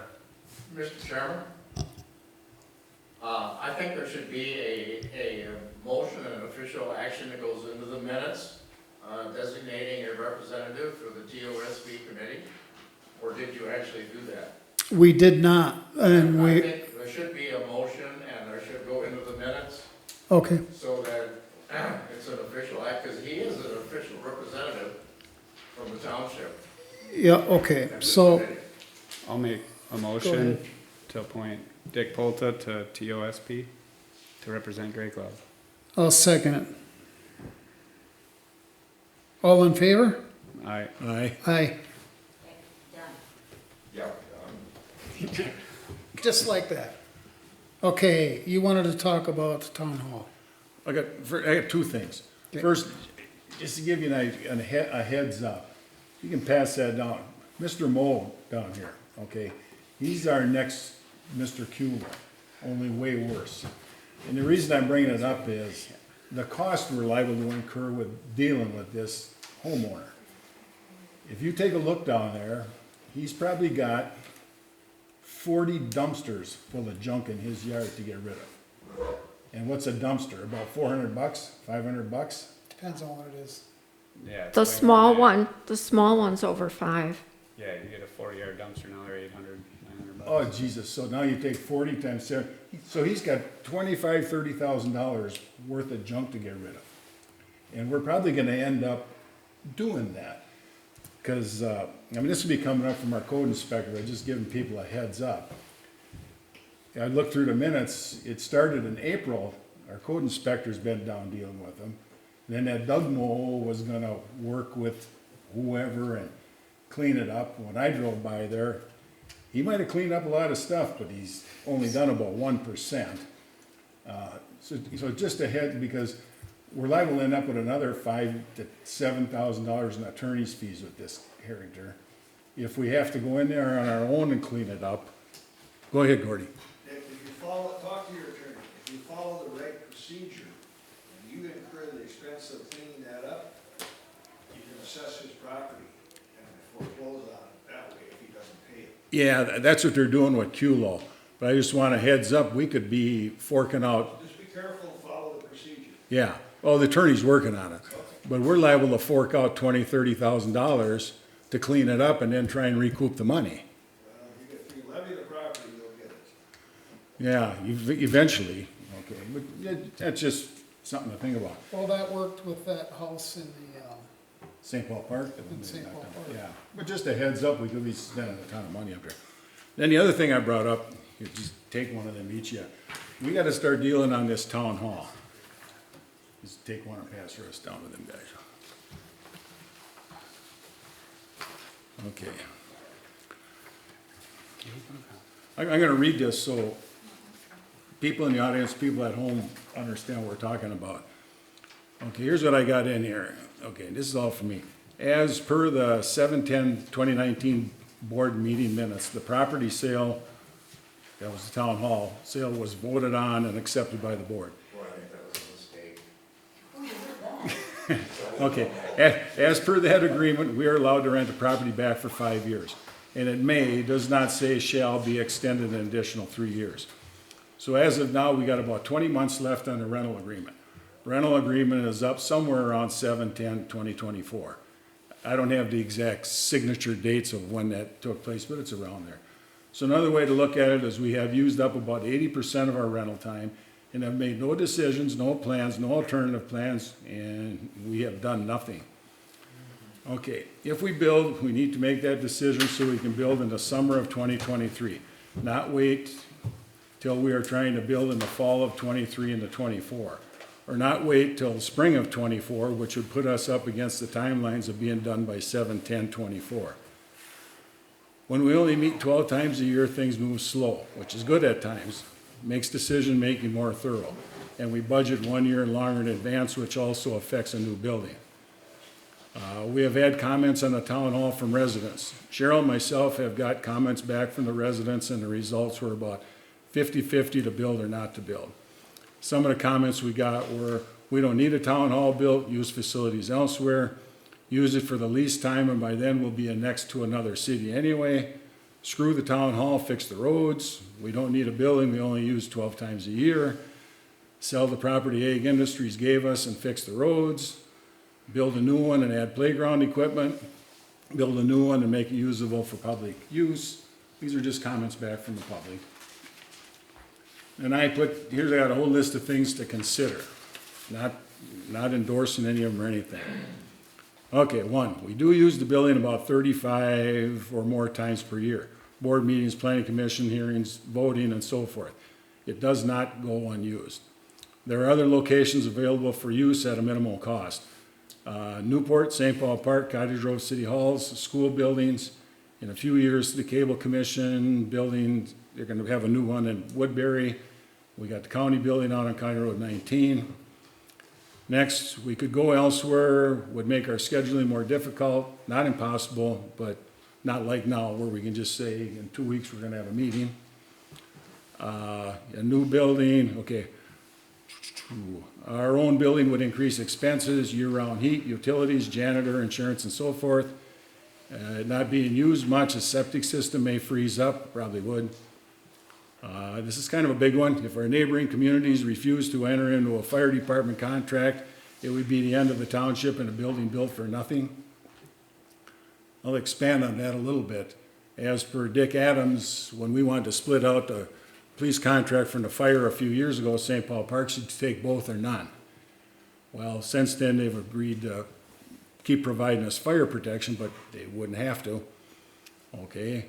Mr. Chairman, I think there should be a motion and official action that goes into the minutes, designating a representative for the TOSP committee, or did you actually do that? We did not, and I we, think there should be a motion and there should go into the minutes okay, so that it's an official act, because he is an official representative from the township. yeah, okay, and the so, committee. I'll make a motion ahead. to appoint Dick Polta to TOSP to represent Grey Club. I'll second it. All in favor? Aye. Aye. Aye, Done. Yeah. just like that. Okay, you wanted to talk about the town hall. I got two things. Okay. First, just to give you a heads up, you can pass that down. Mr. Moe down here, okay, he's our next Mr. Cuba, only way worse. And the reason I'm bringing it up is the cost we're liable to incur with dealing with this homeowner. If you take a look down there, he's probably got 40 dumpsters full of junk in his yard to get rid of. And what's a dumpster? About 400 bucks, 500 bucks? Depends on what it is. Yeah. it's The way small more than one, the small one's over 5. that. Yeah, you get a 40-yard dumpster now, they're 800, 900 bucks. Oh, Jesus, so now you take 40 times 7, so he's got $25,000, $30,000 worth of junk to get rid of. And we're probably gonna end up doing that. Cause, I mean, this will be coming up from our code inspector, I'm just giving people a heads up. I looked through the minutes, it started in April, our code inspector's been down dealing with them. Then that Doug Moe was gonna work with whoever and clean it up. When I drove by there, he might have cleaned up a lot of stuff, but he's only done about 1%. So just ahead, because we're liable to end up with another $5,000 to $7,000 in attorney's fees with this character. If we have to go in there on our own and clean it up. Go ahead, Gordy. If you follow, talk to your attorney, if you follow the right procedure, and you incur the expense of cleaning that up, you can assess his property and foreclose on it that way if he doesn't pay it. Yeah, that's what they're doing with QLO. But I just want a heads up, we could be forking out, Just be careful and follow the procedure. yeah, oh, the attorney's working on it. But we're liable to fork out $20,000, $30,000 to clean it up and then try and recoup the money. If you levy the property, you'll get it. Yeah, eventually, okay, but that's just something to think about. Well, that worked with that house in the, St. Paul Park? In St. Paul Park. Yeah, but just a heads up, we could be spending a ton of money up there. Then the other thing I brought up, you just take one of them each, yeah. We gotta start dealing on this town hall. Just take one and pass the rest down to them guys. Okay. I'm gonna read this so people in the audience, people at home understand what we're talking about. Okay, here's what I got in here. Okay, this is all for me. As per the 7/10/2019 board meeting minutes, the property sale, that was the town hall, sale was voted on and accepted by the board. Boy, I think that was a mistake. Okay, as per that agreement, we are allowed to rent the property back for 5 years. And it may, does not say shall be extended an additional 3 years. So as of now, we got about 20 months left on the rental agreement. Rental agreement is up somewhere around 7/10/2024. I don't have the exact signature dates of when that took place, but it's around there. So another way to look at it is we have used up about 80% of our rental time and have made no decisions, no plans, no alternative plans, and we have done nothing. Okay, if we build, we need to make that decision so we can build in the summer of 2023, not wait till we are trying to build in the fall of 23 into 24, or not wait till the spring of 24, which would put us up against the timelines of being done by 7/10/24. When we only meet 12 times a year, things move slow, which is good at times, makes decision-making more thorough, and we budget 1 year longer in advance, which also affects a new building. We have had comments on the town hall from residents. Cheryl and myself have got comments back from the residents, and the results were about 50-50 to build or not to build. Some of the comments we got were, We don't need a town hall built, use facilities elsewhere, use it for the least time, and by then we'll be annexed to another city anyway. Screw the town hall, fix the roads. We don't need a building, we only use 12 times a year. Sell the property Ag Industries gave us and fix the roads. Build a new one and add playground equipment. Build a new one and make it usable for public use. These are just comments back from the public. And I got a whole list of things to consider. Not endorsing any of them or anything. Okay, 1, we do use the building about 35 or more times per year. Board meetings, planning commission hearings, voting, and so forth. It does not go unused. There are other locations available for use at a minimal cost. Newport, St. Paul Park, Cottage Grove City Halls, school buildings. In a few years, the Cable Commission building, they're gonna have a new one in Woodbury. We got the county building out on County Road 19. Next, we could go elsewhere, would make our scheduling more difficult, not impossible, but not like now where we can just say in 2 weeks we're gonna have a meeting. A new building, okay. Our own building would increase expenses, year-round heat, utilities, janitor, insurance, and so forth. Not being used much, a septic system may freeze up, probably would. This is kind of a big one. If our neighboring communities refuse to enter into a fire department contract, it would be the end of the township and a building built for nothing. I'll expand on that a little bit. As per Dick Adams, when we wanted to split out the police contract from the fire a few years ago, St. Paul Park should take both or none. Well, since then, they've agreed to keep providing us fire protection, but they wouldn't have to. Okay.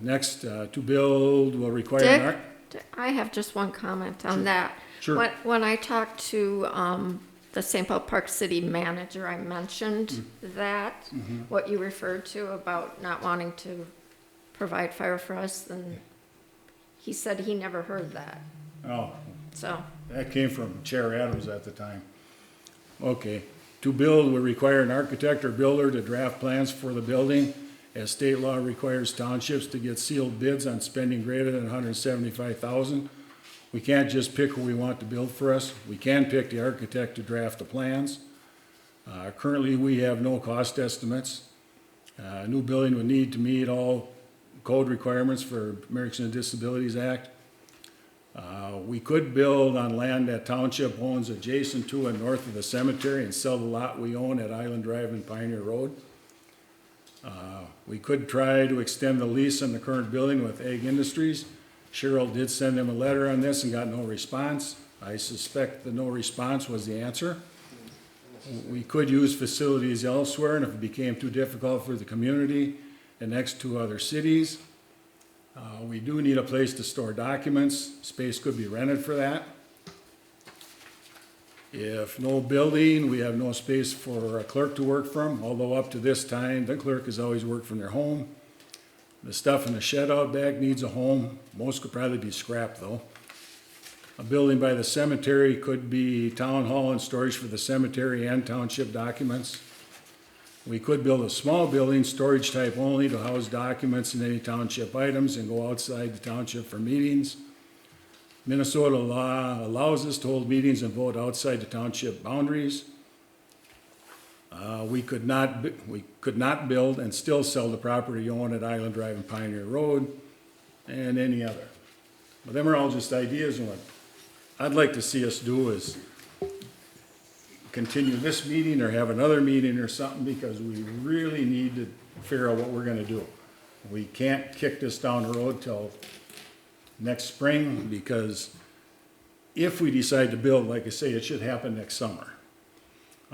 Next, to build will require Dick, I have just one comment on that. Sure. When I talked to the St. Paul Park City manager, I mentioned that, what you referred to about not wanting to provide fire for us, and he said he never heard that. Oh, So, that came from Chair Adams at the time. Okay. To build will require an architect or builder to draft plans for the building, as state law requires townships to get sealed bids on spending greater than $175,000. We can't just pick who we want to build for us. We can pick the architect to draft the plans. Currently, we have no cost estimates. A new building would need to meet all code requirements for Americans with Disabilities Act. We could build on land that township owns adjacent to and north of the cemetery and sell the lot we own at Island Drive and Pioneer Road. We could try to extend the lease on the current building with Ag Industries. Cheryl did send them a letter on this and got no response. I suspect the no response was the answer. We could use facilities elsewhere, and if it became too difficult for the community, annexed to other cities. We do need a place to store documents. Space could be rented for that. If no building, we have no space for a clerk to work from, although up to this time, the clerk has always worked from their home. The stuff in the shed out back needs a home. Most could probably be scrapped though. A building by the cemetery could be town hall and storage for the cemetery and township documents. We could build a small building, storage type only, to house documents and any township items and go outside the township for meetings. Minnesota law allows us to hold meetings and vote outside the township boundaries. We could not build and still sell the property owned at Island Drive and Pioneer Road and any other. But them are all just ideas, and what I'd like to see us do is continue this meeting or have another meeting or something, because we really need to figure out what we're gonna do. We can't kick this down the road till next spring, because if we decide to build, like I say, it should happen next summer.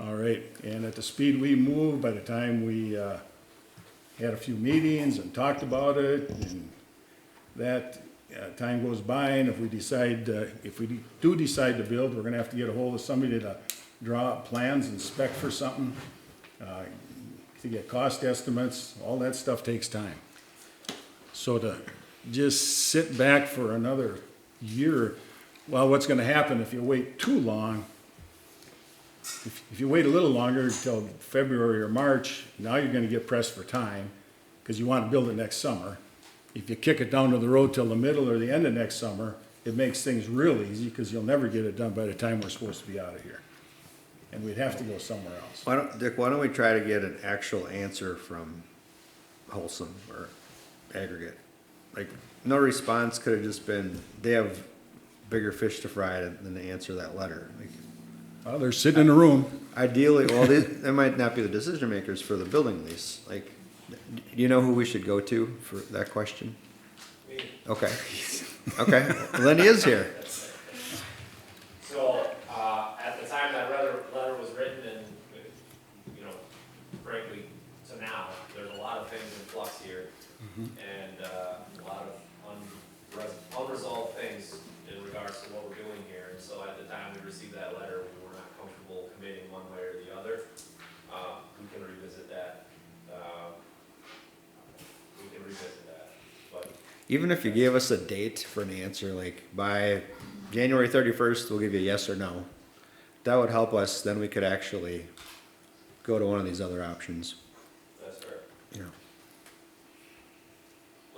All right, and at the speed we move, by the time we had a few meetings and talked about it, and that time goes by, and if we do decide to build, we're gonna have to get a hold of somebody to draw up plans and spec for something, to get cost estimates. All that stuff takes time. So to just sit back for another year, well, what's gonna happen if you wait too long? If you wait a little longer until February or March, now you're gonna get pressed for time, because you wanna build it next summer. If you kick it down to the road till the middle or the end of next summer, it makes things real easy, because you'll never get it done by the time we're supposed to be out of here. And we'd have to go somewhere else. Dick, why don't we try to get an actual answer from Holcim or Aggregate? Like, no response could have just been, they have bigger fish to fry than to answer that letter. Like, Well, they're sitting in the room. ideally, well, they might not be the decision makers for the building lease. Like, do you know who we should go to for that question? Me. Okay. Okay, well, then he is here. So, at the time that letter was written and, you know, frankly, to now, there's a lot of things in flux here. And, a lot of unresolved things in regards to what we're doing here. And so at the time we received that letter, we were not comfortable committing one way or the other. We can revisit that. But Even if you gave us a date for an answer, like by January 31st, we'll give you a yes or no. That would help us, then we could actually go to one of these other options, that's fair. you know.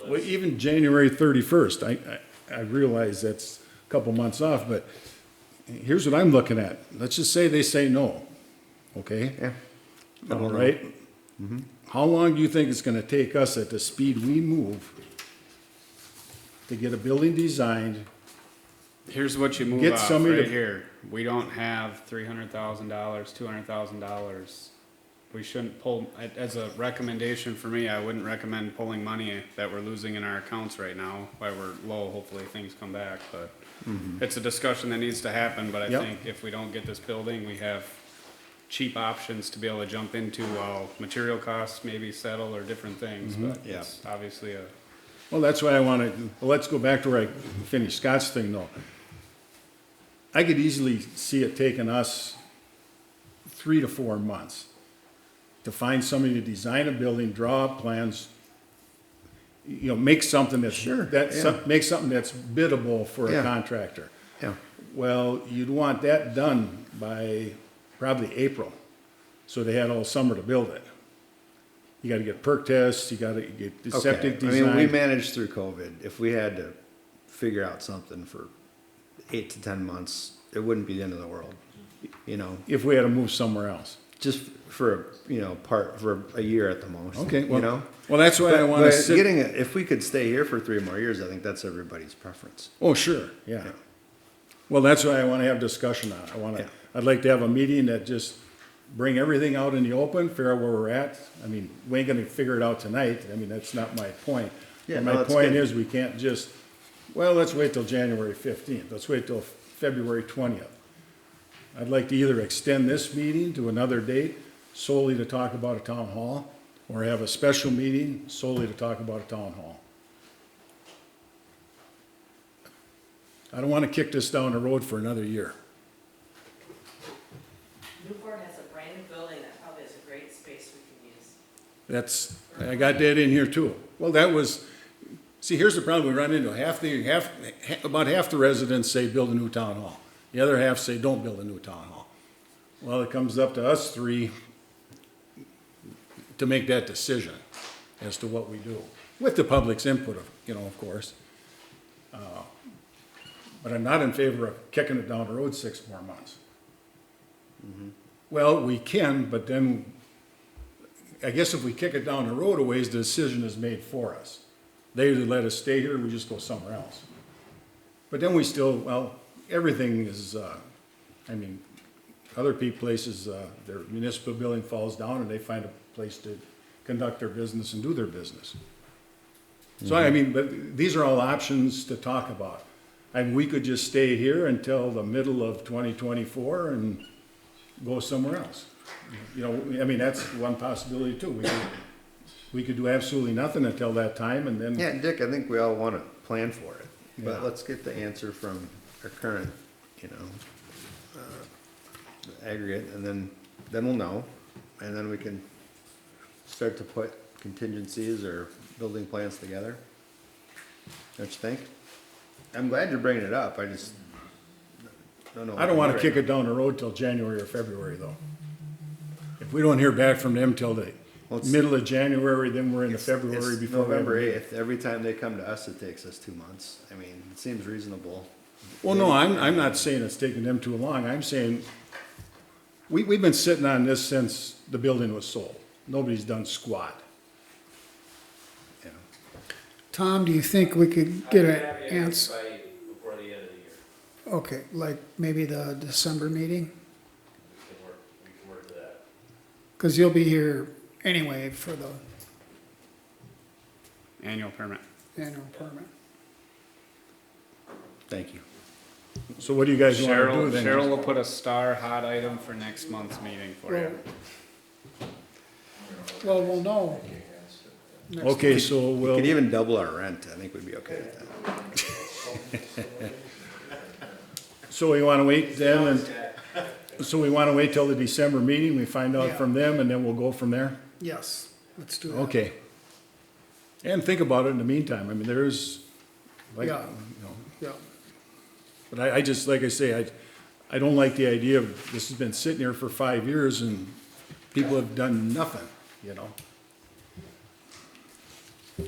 Well, even January 31st, I realize that's a couple months off, but here's what I'm looking at. Let's just say they say no, okay? Yeah. All right? How long do you think it's gonna take us at the speed we move to get a building designed? Here's what you move Get off somebody right to- here. We don't have $300,000, $200,000. We shouldn't pull, as a recommendation for me, I wouldn't recommend pulling money that we're losing in our accounts right now, while we're low, hopefully things come back, but it's a discussion that needs to happen, but I Yep. think if we don't get this building, we have cheap options to be able to jump into, material costs maybe settle or different things, but Yeah. it's obviously a, Well, that's why I wanna, well, let's go back to where I finished Scott's thing though. I could easily see it taking us 3 to 4 months to find somebody to design a building, draw up plans, you know, make something that's, Sure, that's, yeah. make something that's biddable for a Yeah. contractor. Yeah. Well, you'd want that done by probably April, so they had all summer to build it. You gotta get perk tests, you gotta get the septic Okay. I mean, we design. managed through COVID. If we had to figure out something for 8 to 10 months, it wouldn't be the end of the world, you know, If we had to move somewhere else. just for, for a year at the most, Okay, you well, know? well, that's why I But- wanna but sit. getting it, if we could stay here for 3 more years, I think that's everybody's preference. Oh, sure, yeah. Yeah. Well, that's why I wanna have discussion on it. Yeah. I'd like to have a meeting that just bring everything out in the open, figure out where we're at. I mean, we ain't gonna figure it out tonight. I mean, that's not my point. Yeah, But no, my that's point good. is, we can't just, well, let's wait till January 15th. Let's wait till February 20th. I'd like to either extend this meeting to another date solely to talk about a town hall, or have a special meeting solely to talk about a town hall. I don't wanna kick this down the road for another year. Newport has a brand new building that probably has a great space we can use. That's, I got that in here too. Well, that was, see, here's the problem we run into. About half the residents say build a new town hall. The other half say don't build a new town hall. Well, it comes up to us three to make that decision as to what we do, with the public's input, of course. But I'm not in favor of kicking it down the road 6 more months. Well, we can, but then, I guess if we kick it down the road a ways, the decision is made for us. They either let us stay here, or we just go somewhere else. But then we still, well, everything is, other places, their municipal building falls down and they find a place to conduct their business and do their business. So, but these are all options to talk about. We could just stay here until the middle of 2024 and go somewhere else. That's one possibility too. We could do absolutely nothing until that time and then. Yeah, Dick, I think we all want to plan for it, Yeah. but let's get the answer from our current, aggregate, and then we'll know, and then we can start to put contingencies or building plans together. Don't you think? I'm glad you're bringing it up, I just don't know. I don't wanna kick it down the road till January or February though. If we don't hear back from them till Well, it's- middle of January, then we're into It's February before. we November have a- 8th. Every time they come to us, it takes us 2 months. I mean, it seems reasonable. Well, no, I'm not saying it's taking them too long. I'm saying, we've been sitting on this since the building was sold. Nobody's done squat. You know. Tom, do you think we could get an answer? By before the end of the year, Okay, like maybe the December meeting? we can work to that. Because you'll be here anyway for the Annual permit. annual permit. Thank you. So what do you guys want to do Cheryl, then? Cheryl will put a star hot item for next month's meeting for you. Well, we'll know. next Okay, month. so We we'll, could even double our rent. I think we'd be okay with that. so we want to wait then, and, so we want to wait till the December meeting, we find out Yeah. from them, and then we'll go from there? Yes, let's do that. Okay. And think about it in the meantime. I mean, there's, like, you Yeah. know, Yeah, but I just, like I say, I don't like the idea of, this has been sitting here for 5 years and people have done nothing, you know? Then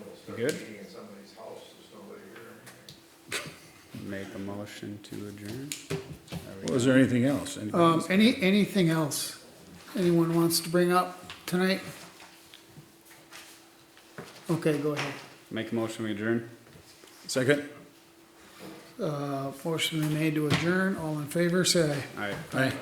we'll start Good. meeting in somebody's house, there's nobody here or anything. Make a motion to adjourn. Was there anything else? Anybody else? anything else anyone wants to bring up tonight? Okay, go ahead. Make a motion, we adjourn. Second? Motion been made to adjourn, all in favor, say aye. Aye. Aye.